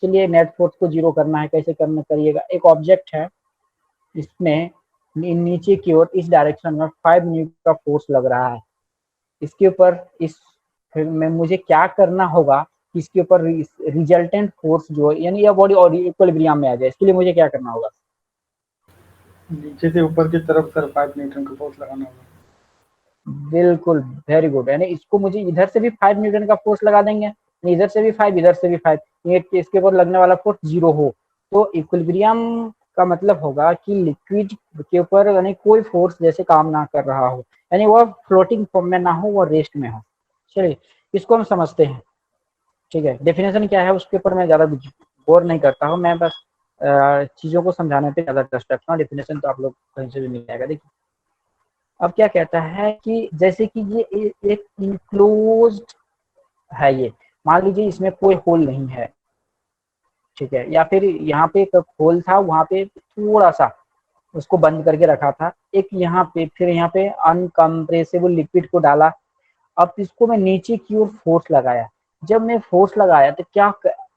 [SPEAKER 1] चलिए, नेट फोर्स को 0 करना है, कैसे करना करिएगा। एक ऑब्जेक्ट है, इसमें नीचे की ओर इस डायरेक्शन में 5 न्यूटन का फोर्स लग रहा है, इसके ऊपर इस में मुझे क्या करना होगा, इसके ऊपर रिजल्टेंट फोर्स जो है, यानी यह बॉडी और इक्विलिब्रियम में आ जाए, इसके लिए मुझे क्या करना होगा?
[SPEAKER 5] नीचे से ऊपर की तरफ सर 5 न्यूटन का फोर्स लगाना होगा।
[SPEAKER 1] बिल्कुल, वेरी गुड। यानी इसको मुझे इधर से भी 5 न्यूटन का फोर्स लगा देंगे, इधर से भी 5, इधर से भी 5, ये इसके ऊपर लगने वाला फोर्स 0 हो, तो इक्विलिब्रियम का मतलब होगा कि लिक्विड के ऊपर यानी कोई फोर्स जैसे काम ना कर रहा हो, यानी वह फ्लोटिंग फॉर्म में ना हो, वह रेस्ट में हो। चलिए इसको हम समझते हैं, ठीक है। डेफिनेशन क्या है उसके ऊपर मैं ज्यादा गौर नहीं करता हूँ, मैं बस चीजों को समझाने पे ज्यादा इंटरेस्ट रखता हूँ। डेफिनेशन तो आप लोग कहीं से भी मिल जाएगा। देखिए अब क्या कहता है कि जैसे कि ये एक इनक्लोज्ड है, ये मान लीजिए इसमें कोई होल नहीं है, ठीक है, या फिर यहाँ पे एक होल था, वहां पे थोड़ा सा उसको बंद करके रखा था, एक यहाँ पे, फिर यहाँ पे अनकम्प्रेसिबल लिक्विड को डाला। अब इसको मैं नीचे की ओर फोर्स लगाया, जब मैं फोर्स लगाया तो क्या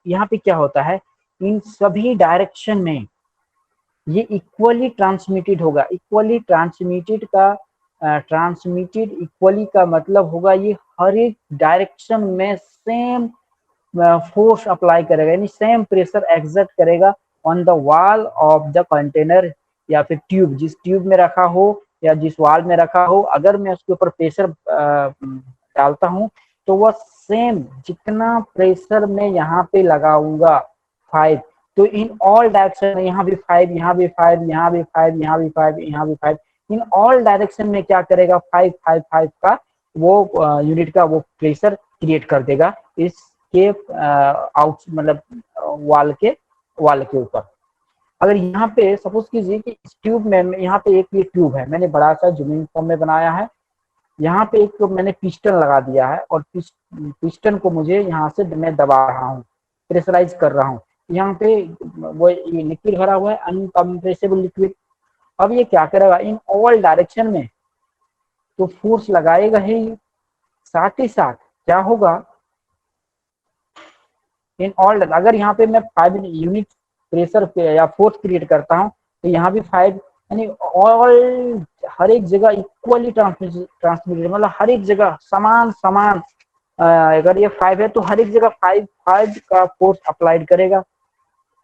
[SPEAKER 1] यहाँ पे क्या होता है, इन सभी डायरेक्शन में ये इक्वली ट्रांसमिटेड होगा। इक्वली ट्रांसमिटेड का ट्रांसमिटेड इक्वली का मतलब होगा ये हर एक डायरेक्शन में सेम फोर्स अप्लाई करेगा, यानी सेम प्रेशर एक्सर्ट करेगा on the wall of the container या फिर ट्यूब, जिस ट्यूब में रखा हो या जिस वॉल में रखा हो। अगर मैं उसके ऊपर प्रेशर डालता हूं तो वह सेम जितना प्रेशर मैं यहाँ पे लगाऊंगा 5, तो इन ऑल डायरेक्शन में, यहाँ भी 5, यहाँ भी 5, यहाँ भी 5, यहाँ भी 5, यहाँ भी 5, इन ऑल डायरेक्शन में क्या करेगा, 5 5 5 का वो यूनिट का वो प्रेशर क्रिएट कर देगा इसके आउट मतलब वाल के ऊपर। अगर यहाँ पे सपोज कीजिए कि इस ट्यूब में, यहाँ पे एक ये ट्यूब है, मैंने बड़ा सा जमीन फॉर्म में बनाया है, यहाँ पे एक तो मैंने पिस्टन लगा दिया है और पिस्टन को मुझे यहाँ से मैं दबा रहा हूँ, प्रेशराइज कर रहा हूँ। यहाँ पे वो लिक्विड भरा हुआ है, अनकम्प्रेसिबल लिक्विड। अब ये क्या करेगा, इन ऑल डायरेक्शन में तो फोर्स लगाएगा ही, साथ ही साथ क्या होगा, इन ऑल, अगर यहाँ पे मैं 5 यूनिट प्रेशर पे या फोर्स क्रिएट करता हूँ तो यहाँ भी 5, यानी ऑल हर एक जगह इक्वली ट्रांसमिटेड, मतलब हर एक जगह समान समान अगर ये 5 है तो हर एक जगह 5 5 का फोर्स अप्लाइड करेगा।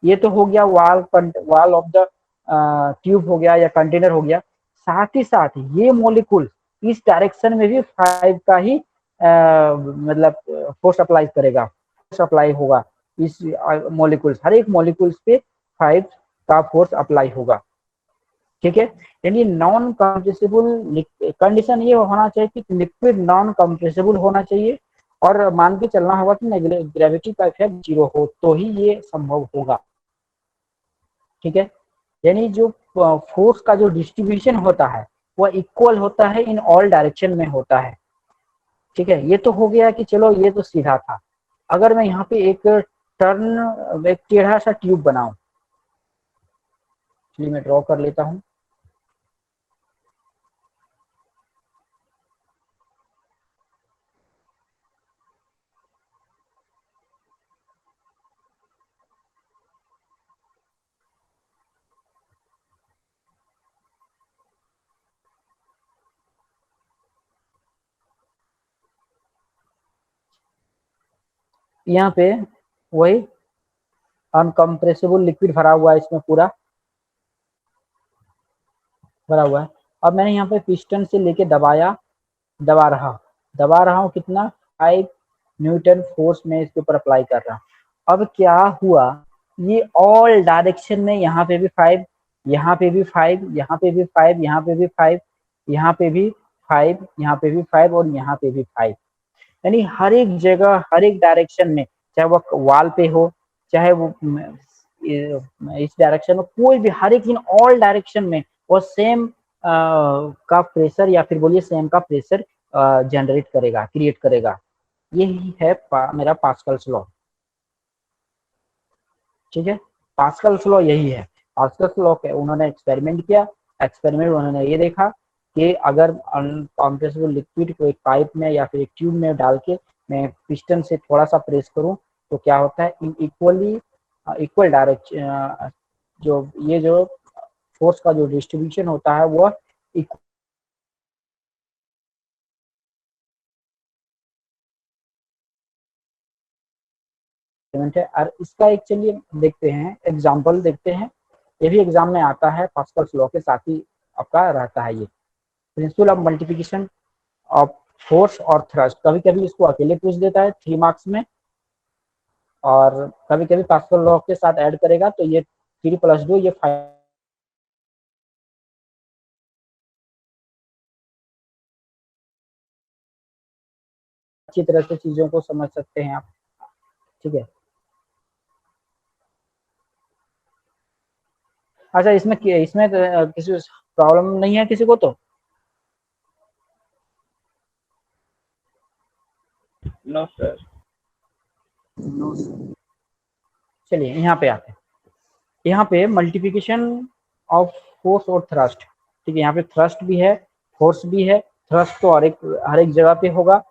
[SPEAKER 1] ये तो हो गया वॉल ऑफ द ट्यूब हो गया या कंटेनर हो गया। साथ ही साथ ये मॉलिक्यूल इस डायरेक्शन में भी 5 का ही मतलब फोर्स अप्लाई करेगा, फोर्स अप्लाई होगा इस मॉलिक्यूल्स, हर एक मॉलिक्यूल्स पे 5 का फोर्स अप्लाई होगा, ठीक है। यानी नॉन कंप्रेसिबल कंडीशन ये होना चाहिए कि लिक्विड नॉन कंप्रेसिबल होना चाहिए और मान के चलना होगा कि ग्रेविटी का इफेक्ट 0 हो तो ही ये संभव होगा, ठीक है। यानी जो फोर्स का जो डिस्ट्रीब्यूशन होता है वह इक्वल होता है, इन ऑल डायरेक्शन में होता है, ठीक है। ये तो हो गया कि चलो ये तो सीधा था। अगर मैं यहाँ पे एक एक टेढ़ा सा ट्यूब बनाऊं, चलिए मैं ड्रॉ कर लेता हूँ। यहाँ पे वही अनकम्प्रेसिबल लिक्विड भरा हुआ है, इसमें पूरा भरा हुआ है। अब मैंने यहाँ पे पिस्टन से लेके दबा रहा हूँ कितना, 5 न्यूटन फोर्स में इसके ऊपर अप्लाई कर रहा हूँ। अब क्या हुआ, ये ऑल डायरेक्शन में यहाँ पे भी 5, यहाँ पे भी 5, यहाँ पे भी 5, यहाँ पे भी 5, यहाँ पे भी 5, यहाँ पे भी 5 और यहाँ पे भी 5, यानी हर एक जगह हर एक डायरेक्शन में, चाहे वो वॉल पे हो, चाहे वो इस डायरेक्शन में, कोई भी हर एक इन ऑल डायरेक्शन में वो सेम का प्रेशर या फिर बोलिए सेम का प्रेशर जनरेट करेगा, क्रिएट करेगा। यही है मेरा पास्कल्स लॉ, ठीक है। पास्कल्स लॉ यही है। पास्कल्स लॉ के उन्होंने एक्सपेरिमेंट किया, एक्सपेरिमेंट उन्होंने ये देखा कि अगर अनकम्प्रेसिबल लिक्विड को एक पाइप में या फिर एक ट्यूब में डाल के मैं पिस्टन से थोड़ा सा प्रेस करूं तो क्या होता है, इन इक्वल डायरेक्शन जो फोर्स का जो डिस्ट्रीब्यूशन होता है वो है। और इसका एक चलिए देखते हैं, एग्जांपल देखते हैं। ये भी एग्जाम में आता है, पास्कल्स लॉ के साथ ही आपका रहता है ये principle of multiplication of force और थ्रस्ट। कभी कभी इसको अकेले पूछ देता है 3 मार्क्स में, और कभी कभी पास्कल लॉ के साथ ऐड करेगा तो ये 3 + 2 ये 5 अच्छी तरह से चीजों को समझ सकते हैं आप, ठीक है। अच्छा, इसमें इसमें किसी प्रॉब्लम नहीं है किसी को तो? No sir.
[SPEAKER 2] No sir.
[SPEAKER 1] चलिए यहाँ पे आते हैं। यहाँ पे मल्टीप्लिकेशन ऑफ फोर्स और थ्रस्ट, ठीक है, यहाँ पे थ्रस्ट भी है, फोर्स भी है। थ्रस्ट तो हर एक जगह पे होगा।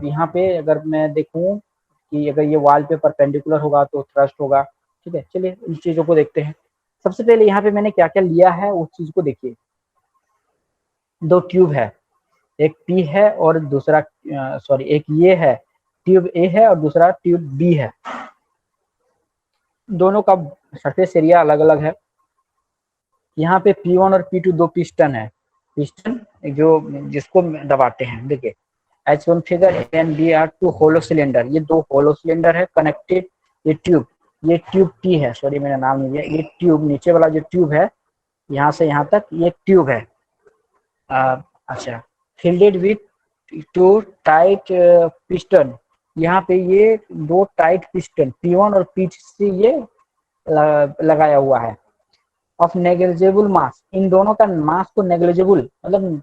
[SPEAKER 1] यहाँ पे अगर मैं देखूं कि अगर ये वॉल पे परपेंडिकुलर होगा तो थ्रस्ट होगा, ठीक है। चलिए इन चीज़ों को देखते हैं। सबसे पहले यहाँ पे मैंने क्या क्या लिया है उस चीज़ को देखिए। दो ट्यूब है, एक पी है और दूसरा सॉरी एक ये है, ट्यूब ए है और दूसरा ट्यूब बी है। दोनों का सरफेस एरिया अलग अलग है। यहाँ पे P1 और P2 दो पिस्टन है, पिस्टन जो जिसको दबाते हैं। देखिए H one figure A and B are two hollow cylinder, ये दो होलो सिलेंडर है कनेक्टेड। ये ट्यूब टी है, सॉरी मैंने नाम नहीं लिया। ये ट्यूब नीचे वाला जो ट्यूब है यहाँ से यहाँ तक ये ट्यूब है। अच्छा, fielded with to tight piston. यहाँ पे ये दो टाइट पिस्टन P1 और P2 ये लगाया हुआ है। ऑफ नेग्लिजिबल मास, इन दोनों का मास को नेग्लिजिबल मतलब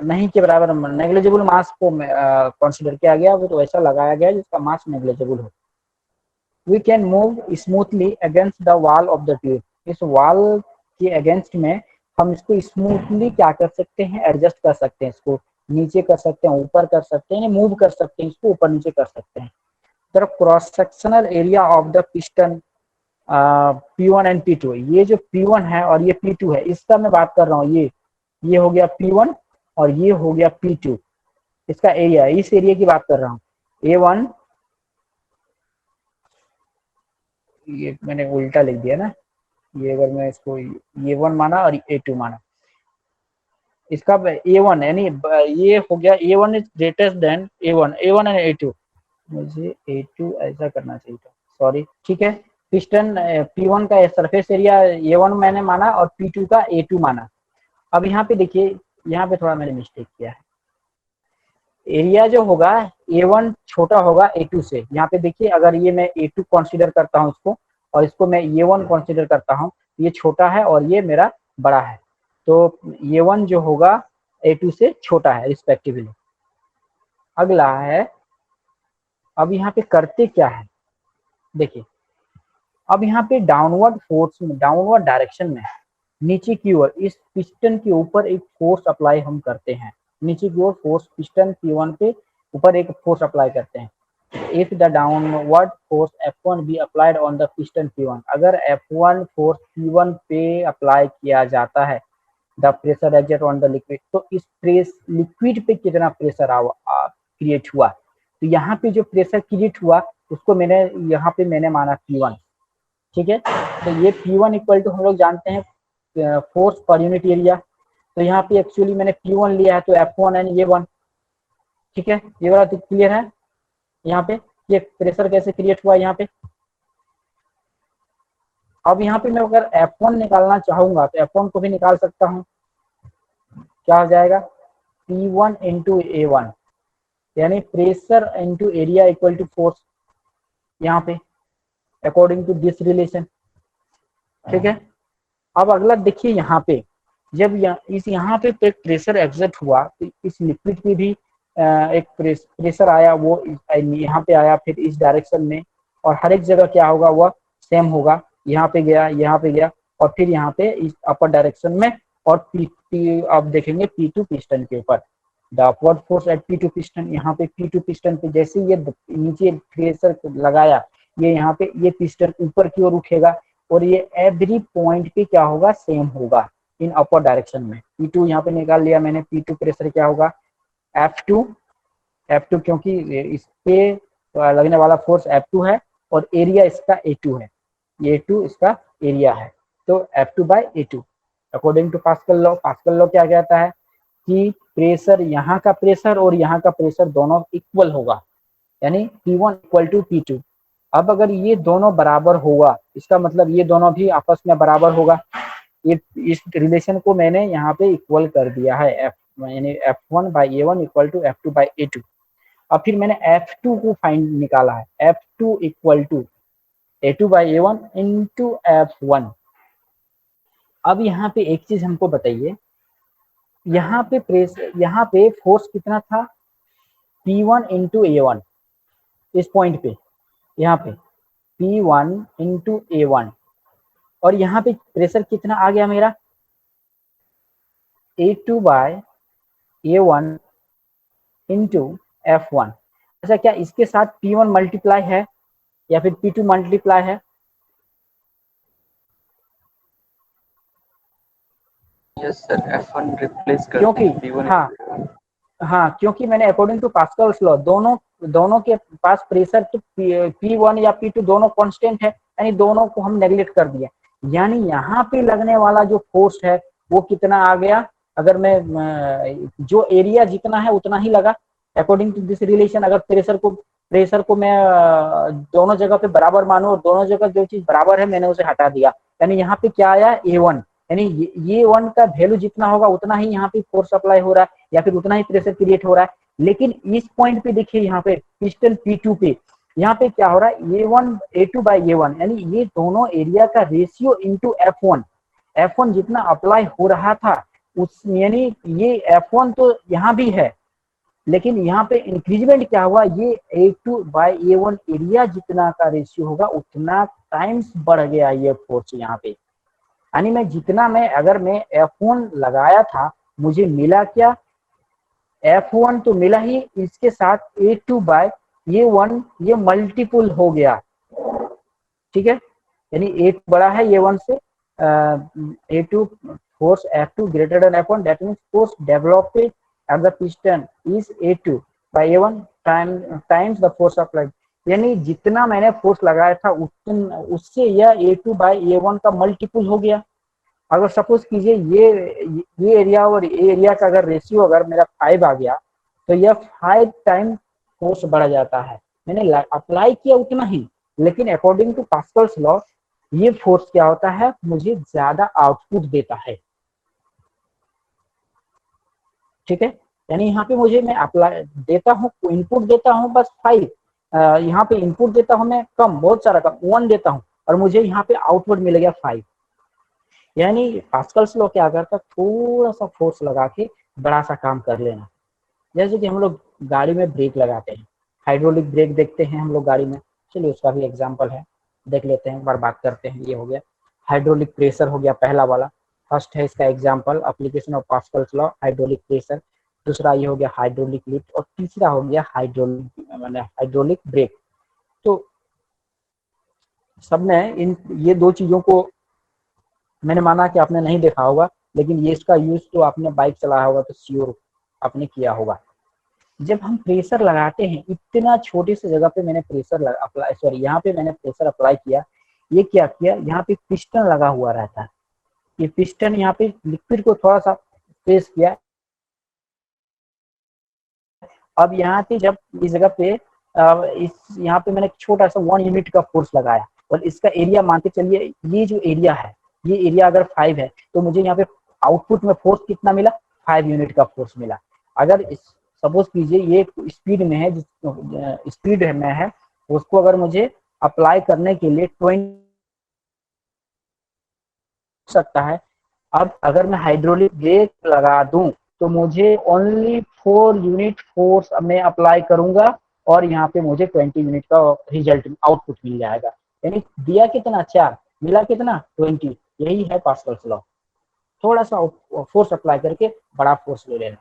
[SPEAKER 1] नहीं के बराबर, नेग्लिजिबल मास को कंसीडर किया गया, वो तो ऐसा लगाया गया जिसका मास नेग्लिजिबल हो। We can move smoothly against the wall of the tube, इस वॉल के अगेंस्ट में हम इसको स्मूथली क्या कर सकते हैं, एडजस्ट कर सकते हैं। इसको नीचे कर सकते हैं, ऊपर कर सकते हैं, मूव कर सकते हैं, इसको ऊपर नीचे कर सकते हैं। The cross sectional area of the piston P1 and P2, ये जो P1 है और ये P2 है, इसका मैं बात कर रहा हूँ। ये हो गया P1 और ये हो गया P2, इसका एरिया, इस एरिया की बात कर रहा हूँ। A1, ये मैंने उल्टा लिख दिया ना, ये अगर मैं इसको A1 माना और A2 माना, इसका A1 यानी ये हो गया A1 is greater than A1 and A2। मुझे A2 ऐसा करना चाहिए था, सॉरी, ठीक है। पिस्टन P1 का सरफेस एरिया A1 मैंने माना और P2 का A2 माना। अब यहाँ पे देखिए, यहाँ पे थोड़ा मैंने मिस्टेक किया है। एरिया जो होगा A1 छोटा होगा A2 से। यहाँ पे देखिए, अगर ये मैं A2 कंसीडर करता हूँ इसको, और इसको मैं A1 कंसीडर करता हूँ, ये छोटा है और ये मेरा बड़ा है, तो A1 जो होगा A2 से छोटा है रिस्पेक्टिवली। अगला है, अब यहाँ पे करते क्या है, देखिए अब यहाँ पे डाउनवर्ड फोर्स में, डाउनवर्ड डायरेक्शन में नीचे की ओर इस पिस्टन के ऊपर एक फोर्स अप्लाई हम करते हैं। नीचे की ओर फोर्स पिस्टन P1 पे ऊपर एक फोर्स अप्लाई करते हैं। If the downward force F1 be applied on the piston P1, अगर F1 फोर्स P1 पे अप्लाई किया जाता है, the pressure exert on the liquid, तो इस लिक्विड पे कितना प्रेशर क्रिएट हुआ। तो यहाँ पे जो प्रेशर क्रिएट हुआ उसको मैंने यहाँ पे मैंने माना P1, ठीक है। तो ये P1 इक्वल टू हम लोग जानते हैं फोर्स पर यूनिट एरिया। तो यहाँ पे एक्चुअली मैंने P1 लिया है तो F1 एंड ये 1, ठीक है। ये वाला तो क्लियर है। यहाँ पे ये प्रेशर कैसे क्रिएट हुआ यहाँ पे। अब यहाँ पे मैं अगर F1 निकालना चाहूंगा तो F1 को भी निकाल सकता हूँ। क्या हो जाएगा, P1 इंटू A1, यानी pressure into area equal to force, यहाँ पे अकॉर्डिंग टू दिस रिलेशन, ठीक है। अब अगला देखिए, यहाँ पे जब यहाँ पे एक प्रेशर एग्जर्ट हुआ तो इस लिक्विड पे भी एक प्रेशर आया, वो यहाँ पे आया, फिर इस डायरेक्शन में, और हर एक जगह क्या होगा, वह सेम होगा। यहाँ पे गया, यहाँ पे गया, और फिर यहाँ पे इस अपर डायरेक्शन में। और अब देखेंगे P2 पिस्टन के ऊपर, the upward force at P2 piston, यहाँ पे P2 पिस्टन पे जैसे ये नीचे प्रेशर लगाया, ये यहाँ पे ये पिस्टन ऊपर की ओर उठेगा, और ये एवरी पॉइंट पे क्या होगा, सेम होगा इन अपर डायरेक्शन में। P2 यहाँ पे निकाल लिया मैंने, P2 प्रेशर क्या होगा, F2 क्योंकि इस पे लगने वाला फोर्स F2 है और एरिया इसका A2 है, ये A2 इसका एरिया है, तो F2/A2 according to Pascal law. Pascal law क्या कहता है कि प्रेशर, यहाँ का प्रेशर और यहाँ का प्रेशर दोनों इक्वल होगा, यानी P1 इक्वल टू P2। अब अगर ये दोनों बराबर होगा, इसका मतलब ये दोनों भी आपस में बराबर होगा। ये इस रिलेशन को मैंने यहाँ पे इक्वल कर दिया है, यानी F1/A1 इक्वल टू F2/A2। अब फिर मैंने F2 को फाइंड निकाला है, F2 equal to A2/A1 into F1। अब यहाँ पे एक चीज हमको बताइए, यहाँ पे फोर्स कितना था, P1 इंटू A1, इस पॉइंट पे, यहाँ पे P1 इंटू A1, और यहाँ पे प्रेशर कितना आ गया मेरा, A2 bye A1 into F1। अच्छा, क्या इसके साथ P1 मल्टीप्लाई है या फिर P2 मल्टीप्लाई है?
[SPEAKER 2] यस सर, F1 रिप्लेस करते
[SPEAKER 1] क्योंकि
[SPEAKER 2] हैं P1।
[SPEAKER 1] हाँ, क्योंकि मैंने अकॉर्डिंग टू पास्कल्स लॉ दोनों के पास प्रेशर तो P1 या P2 दोनों कांस्टेंट है, यानी दोनों को हम नेग्लेक्ट कर दिया, यानी यहाँ पे लगने वाला जो फोर्स है वो कितना आ गया, अगर मैं जो एरिया जितना है उतना ही लगा अकॉर्डिंग टू दिस रिलेशन। अगर प्रेशर को मैं दोनों जगह पे बराबर मानूं और दोनों जगह जो चीज बराबर है मैंने उसे हटा दिया, यानी यहाँ पे क्या आया A1, यानी ये वन का वैल्यू जितना होगा उतना ही यहाँ पे फोर्स अप्लाई हो रहा है या फिर उतना ही प्रेशर क्रिएट हो रहा है। लेकिन इस पॉइंट पे देखिए, यहाँ पे पिस्टन P2 पे यहाँ पे क्या हो रहा है, A2 बाई A1, यानी ये दोनों एरिया का रेशियो इंटू F1 जितना अप्लाई हो रहा था उस, यानी ये F1 तो यहाँ भी है, लेकिन यहाँ पे इंक्रीजमेंट क्या हुआ, ये A2 बाई A1 एरिया जितना का रेशियो होगा उतना टाइम्स बढ़ गया ये फोर्स यहाँ पे। यानी अगर मैं F1 लगाया था, मुझे मिला क्या, F1 तो मिला ही, इसके साथ A2 बाय A1 ये मल्टीपुल हो गया, ठीक है, यानी A2 बड़ा है A1 से, A2 force F2 greater than F1, that means force developed at the piston is A2 by A1 times the force applied, यानी जितना मैंने फोर्स लगाया था उससे यह A2 बाय A1 का मल्टीपुल हो गया। अगर सपोज कीजिए ये एरिया और ये एरिया का अगर रेशियो अगर मेरा 5 आ गया तो यह 5 टाइम फोर्स बढ़ जाता है, मैंने अप्लाई किया उतना ही, लेकिन अकॉर्डिंग टू पास्कल्स लॉ ये फोर्स क्या होता है, मुझे ज्यादा आउटपुट देता है, ठीक है। यानी यहाँ पे मुझे मैं अप्लाई देता हूँ, इनपुट देता हूँ बस 5, यहाँ पे इनपुट देता हूँ मैं कम, बहुत सारा कम 1 देता हूँ, और मुझे यहाँ पे आउटपुट मिल गया 5। यानी पास्कल्स लॉ क्या करता है, थोड़ा सा फोर्स लगा के बड़ा सा काम कर लेना। जैसे कि हम लोग गाड़ी में ब्रेक लगाते हैं, हाइड्रोलिक ब्रेक देखते हैं हम लोग गाड़ी में, चलिए उसका भी एग्जांपल है, देख लेते हैं, एक बार बात करते हैं। ये हो गया हाइड्रोलिक प्रेशर, हो गया पहला वाला, फर्स्ट है इसका example, application of Pascal's law, hydraulic pressure. दूसरा ये हो गया हाइड्रोलिक लिफ्ट, और तीसरा हो गया हाइड्रोलिक ब्रेक। तो सबने ये दो चीजों को मैंने माना कि आपने नहीं देखा होगा, लेकिन ये इसका यूज तो आपने बाइक चलाया होगा तो श्योर आपने किया होगा। जब हम प्रेशर लगाते हैं, इतना छोटे से जगह पे मैंने प्रेशर अप्लाई, सॉरी यहाँ पे मैंने प्रेशर अप्लाई किया, ये क्या किया, यहाँ पे पिस्टन लगा हुआ रहता है, ये पिस्टन यहाँ पे लिक्विड को थोड़ा सा प्रेस किया। अब यहाँ पे जब इस जगह पे इस यहाँ पे मैंने छोटा सा 1 यूनिट का फोर्स लगाया, और इसका एरिया मान के चलिए, ये जो एरिया है, ये एरिया अगर 5 है तो मुझे यहाँ पे आउटपुट में फोर्स कितना मिला, 5 यूनिट का फोर्स मिला। अगर सपोज कीजिए ये स्पीड में है, जिस स्पीड में है उसको अगर मुझे अप्लाई करने के लिए 20 सकता है। अब अगर मैं हाइड्रोलिक ब्रेक लगा दूं तो मुझे ओनली 4 यूनिट फोर्स मैं अप्लाई करूंगा, और यहाँ पे मुझे 20 यूनिट का रिजल्ट आउटपुट मिल जाएगा। यानी दिया कितना, 4, मिला कितना, 20। यही है पास्कल्स लॉ, थोड़ा सा फोर्स अप्लाई करके बड़ा फोर्स ले लेना।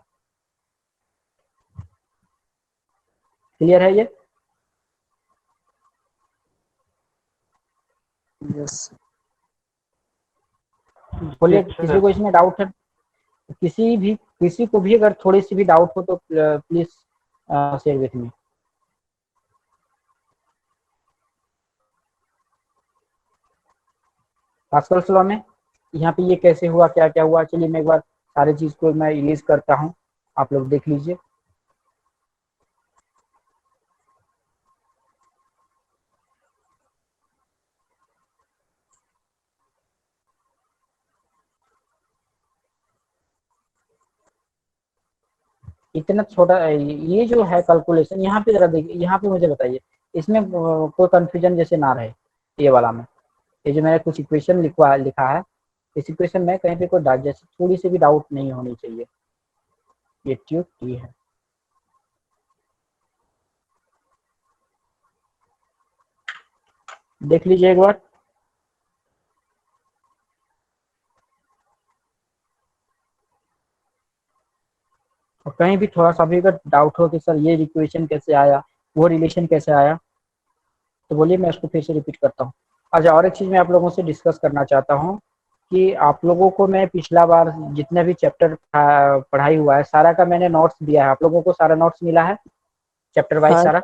[SPEAKER 1] क्लियर है ये?
[SPEAKER 2] यस।
[SPEAKER 1] बोलिए, किसी को इसमें डाउट है? किसी को भी अगर थोड़ी सी भी डाउट हो तो please share with me. Pascal's law में यहाँ पे ये कैसे हुआ, क्या क्या हुआ, चलिए मैं एक बार सारी चीज को मैं इरेज करता हूँ, आप लोग देख लीजिए। इतना छोटा ये जो है कैलकुलेशन, यहाँ पे जरा देखिए, यहाँ पे मुझे बताइए, इसमें कोई कंफ्यूजन जैसे ना रहे ये वाला में। ये जो मैंने कुछ इक्वेशन लिखा है, इस इक्वेशन में कहीं पे कोई डाउट, जैसे थोड़ी सी भी डाउट नहीं होनी चाहिए। ये ट्यूब टी है, देख लीजिए एक बार। और कहीं भी थोड़ा सा भी अगर डाउट हो कि सर ये इक्वेशन कैसे आया, वो रिलेशन कैसे आया, तो बोलिए, मैं उसको फिर से रिपीट करता हूँ। अच्छा, और एक चीज़ मैं आप लोगों से डिस्कस करना चाहता हूँ कि आप लोगों को मैं पिछला बार जितने भी चैप्टर पढ़ाई हुआ है सारा का मैंने नोट्स दिया है। आप लोगों को सारा नोट्स मिला है चैप्टर वाइज?
[SPEAKER 3] हाँ
[SPEAKER 1] सारा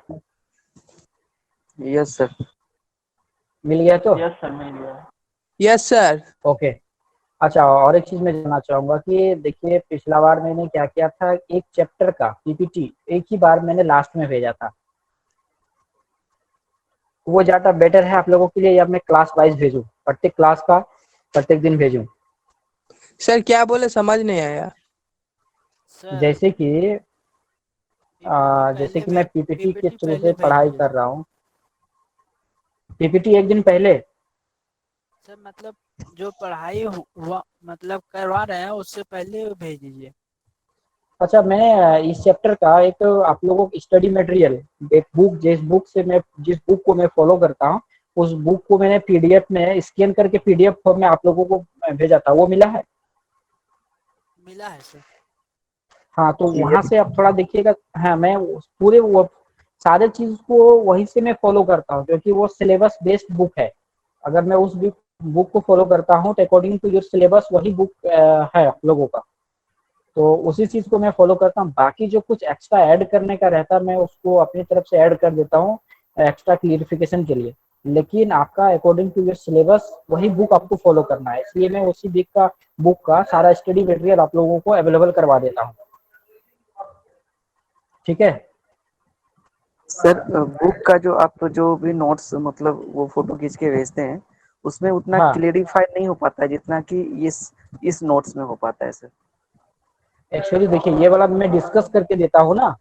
[SPEAKER 2] यस सर।
[SPEAKER 1] मिल गया तो?
[SPEAKER 5] यस सर, मिल गया।
[SPEAKER 3] Yes sir.
[SPEAKER 1] ओके। अच्छा, और एक चीज़ मैं जानना चाहूँगा कि देखिए पिछला बार मैंने क्या किया था, एक चैप्टर का पीपीटी एक ही बार मैंने लास्ट में भेजा था। वो ज़्यादा बेटर है आप लोगों के लिए, या मैं क्लास वाइज भेजूँ, प्रत्येक क्लास का प्रत्येक दिन भेजूँ?
[SPEAKER 3] सर क्या बोले, समझ नहीं आया।
[SPEAKER 4] सर
[SPEAKER 1] जैसे कि
[SPEAKER 4] पीपीटी
[SPEAKER 1] जैसे
[SPEAKER 4] पहले
[SPEAKER 1] कि मैं पीपीटी के
[SPEAKER 4] पीपीटी
[SPEAKER 1] थ्रू से
[SPEAKER 4] पहले भेज
[SPEAKER 1] पढ़ाई
[SPEAKER 4] दीजिए
[SPEAKER 1] कर
[SPEAKER 4] सर।
[SPEAKER 1] रहा हूँ। पीपीटी एक दिन पहले?
[SPEAKER 4] सर मतलब जो पढ़ाई हुआ मतलब करवा रहे हैं उससे पहले भेज दीजिए।
[SPEAKER 1] अच्छा, मैं इस चैप्टर का एक आप लोगों को स्टडी मटेरियल, एक बुक, जिस बुक को मैं फॉलो करता हूँ उस बुक को मैंने पीडीएफ में स्कैन करके पीडीएफ फॉर्म में आप लोगों को भेजा था, वो मिला है?
[SPEAKER 4] मिला है सर।
[SPEAKER 1] हाँ, तो वहां
[SPEAKER 2] यस
[SPEAKER 1] से आप थोड़ा देखिएगा। हाँ, मैं पूरे वो सारे चीज को वहीं से मैं फॉलो करता हूँ, क्योंकि वो सिलेबस बेस्ड बुक है। अगर मैं उस बुक को फॉलो करता हूँ तो अकॉर्डिंग टू योर सिलेबस वही बुक है आप लोगों का। तो उसी चीज को मैं फॉलो करता हूँ। बाकी जो कुछ एक्स्ट्रा ऐड करने का रहता है मैं उसको अपनी तरफ से ऐड कर देता हूँ एक्स्ट्रा क्लियरिफिकेशन के लिए। लेकिन आपका अकॉर्डिंग टू योर सिलेबस वही बुक आपको फॉलो करना है, इसलिए मैं उसी बुक का सारा स्टडी मटेरियल आप लोगों को अवेलेबल करवा देता हूँ। ठीक है?
[SPEAKER 2] सर, बुक का जो भी नोट्स मतलब वो फोटो खींच के भेजते हैं उसमें उतना
[SPEAKER 1] हाँ,
[SPEAKER 2] क्लेरिफाई नहीं हो पाता है जितना कि इस नोट्स में हो पाता है सर।
[SPEAKER 1] एक्चुअली देखिए ये वाला मैं डिस्कस करके देता हूँ ना,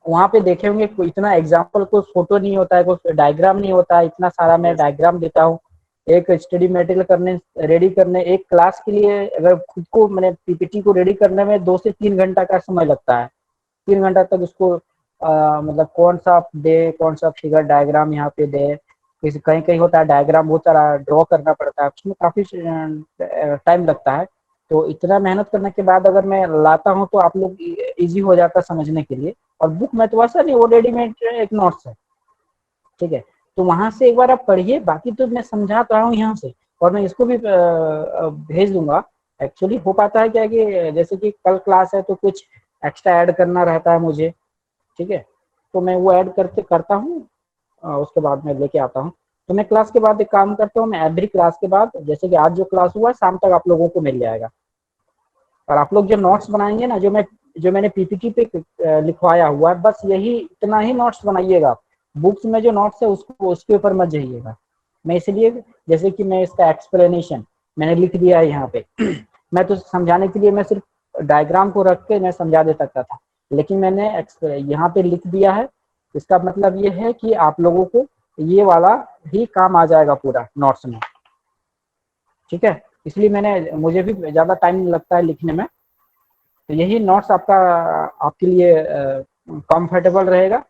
[SPEAKER 1] वहाँ पे देखे होंगे कोई इतना एग्जाम्पल, कोई फोटो नहीं होता है, कोई डायग्राम नहीं होता है, इतना सारा मैं
[SPEAKER 2] यस।
[SPEAKER 1] डायग्राम देता हूँ। एक स्टडी मटेरियल करने रेडी करने एक क्लास के लिए, अगर खुद को मैंने पीपीटी को रेडी करने में 2 से 3 घंटा का समय लगता है। 3 घंटा तक उसको मतलब कौन सा दे, कौन सा फिगर डायग्राम यहाँ पे दे, किसी कहीं कहीं होता है डायग्राम बहुत सारा ड्रॉ करना पड़ता है, उसमें काफी टाइम लगता है। तो इतना मेहनत करने के बाद अगर मैं लाता हूँ तो आप लोग इजी हो जाता है समझने के लिए। और बुक में तो वैसा नहीं, वो रेडीमेड एक नोट्स है। ठीक है? तो वहां से एक बार आप पढ़िए, बाकी तो मैं समझा तो रहा हूँ यहाँ से, और मैं इसको भी भेज दूंगा। एक्चुअली हो पाता है क्या कि जैसे कि कल क्लास है तो कुछ एक्स्ट्रा ऐड करना रहता है मुझे। ठीक है? तो मैं वो ऐड करके करता हूँ, उसके बाद मैं लेके आता हूँ। तो मैं क्लास के बाद एक काम करता हूँ, मैं एवरी क्लास के बाद, जैसे कि आज जो क्लास हुआ है शाम तक आप लोगों को मिल जाएगा। और आप लोग जो नोट्स बनाएंगे ना, जो मैंने पीपीटी पे लिखवाया हुआ है, बस यही इतना ही नोट्स बनाइएगा। बुक्स में जो नोट्स है उसको उसके ऊपर मत जाइएगा। मैं इसलिए, जैसे कि मैं इसका एक्सप्लेनेशन मैंने लिख दिया है यहाँ पे मैं तो समझाने के लिए मैं सिर्फ डायग्राम को रख के मैं समझा दे सकता था, लेकिन मैंने यहाँ पे लिख दिया है। इसका मतलब ये है कि आप लोगों को ये वाला भी काम आ जाएगा पूरा नोट्स में। ठीक है? इसलिए मुझे भी ज्यादा टाइम नहीं लगता है लिखने में। तो यही नोट्स आपका आपके लिए कंफर्टेबल रहेगा।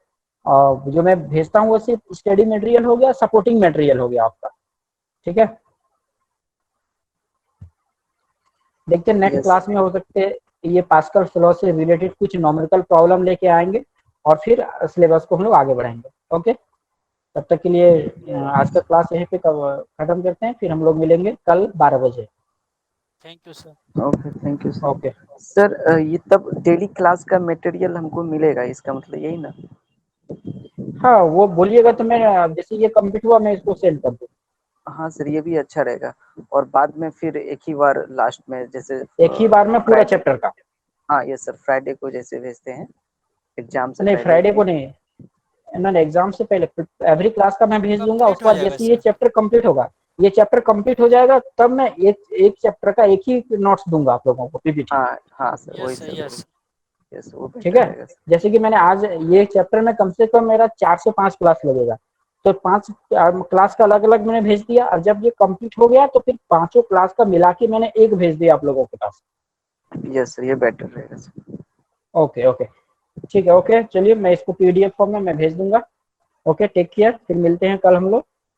[SPEAKER 1] और जो मैं भेजता हूँ वो सिर्फ स्टडी मटेरियल हो गया, सपोर्टिंग मटेरियल हो गया आपका। ठीक है? देखते हैं नेक्स्ट
[SPEAKER 2] यस।
[SPEAKER 1] क्लास में हो सकते हैं ये पास्कल लॉ से रिलेटेड कुछ नॉमेरिकल प्रॉब्लम लेके आएंगे, और फिर सिलेबस को हम लोग आगे बढ़ाएंगे। ओके? तब तक के लिए आज का क्लास यहीं पे खत्म करते हैं, फिर हम लोग मिलेंगे कल 12 बजे।
[SPEAKER 4] Thank you sir.
[SPEAKER 2] Okay, thank you sir.
[SPEAKER 1] Okay.
[SPEAKER 2] Sir, ये तब डेली क्लास का मटेरियल हमको मिलेगा, इसका मतलब यही ना?
[SPEAKER 1] हाँ, वो बोलिएगा तो मैं जैसे ये कंप्लीट हुआ मैं इसको सेंड कर दूँ।
[SPEAKER 2] हाँ सर, ये भी अच्छा रहेगा। और बाद में फिर एक ही बार लास्ट में जैसे
[SPEAKER 1] एक ही बार में पूरा
[SPEAKER 2] फ्राइडे।
[SPEAKER 1] चैप्टर का?
[SPEAKER 2] हाँ यस सर, फ्राइडे को जैसे भेजते हैं एग्जाम से
[SPEAKER 1] नहीं,
[SPEAKER 2] पहले एक
[SPEAKER 1] फ्राइडे को
[SPEAKER 2] दिन।
[SPEAKER 1] नहीं, ना एग्जाम से पहले एवरी क्लास का मैं भेज दूंगा।
[SPEAKER 4] कंप्लीट
[SPEAKER 1] उसके
[SPEAKER 4] हो
[SPEAKER 1] बाद
[SPEAKER 4] जाएगा
[SPEAKER 1] जैसे ये
[SPEAKER 4] सर।
[SPEAKER 1] चैप्टर कंप्लीट होगा, ये चैप्टर कंप्लीट हो जाएगा तब मैं एक एक चैप्टर का एक ही नोट्स दूंगा आप लोगों को पीपीटी।
[SPEAKER 2] हाँ हाँ सर, वही
[SPEAKER 4] यस सर,
[SPEAKER 2] सर, वही।
[SPEAKER 4] यस।
[SPEAKER 2] यस, वो
[SPEAKER 1] ठीक
[SPEAKER 2] बेटर
[SPEAKER 1] है?
[SPEAKER 2] रहेगा सर।
[SPEAKER 1] जैसे कि मैंने आज ये चैप्टर में कम से कम मेरा 4 से 5 क्लास लगेगा, तो 5 क्लास का अलग अलग मैंने भेज दिया, और जब ये कंप्लीट हो गया तो फिर पांचों क्लास का मिला के मैंने एक भेज दिया आप लोगों के पास।
[SPEAKER 2] यस सर, ये बेटर रहेगा सर।
[SPEAKER 1] ओके ओके, ठीक है। ओके, चलिए मैं इसको पीडीएफ फॉर्म में मैं भेज दूंगा। ओके, टेक केयर, फिर मिलते हैं कल हम लोग।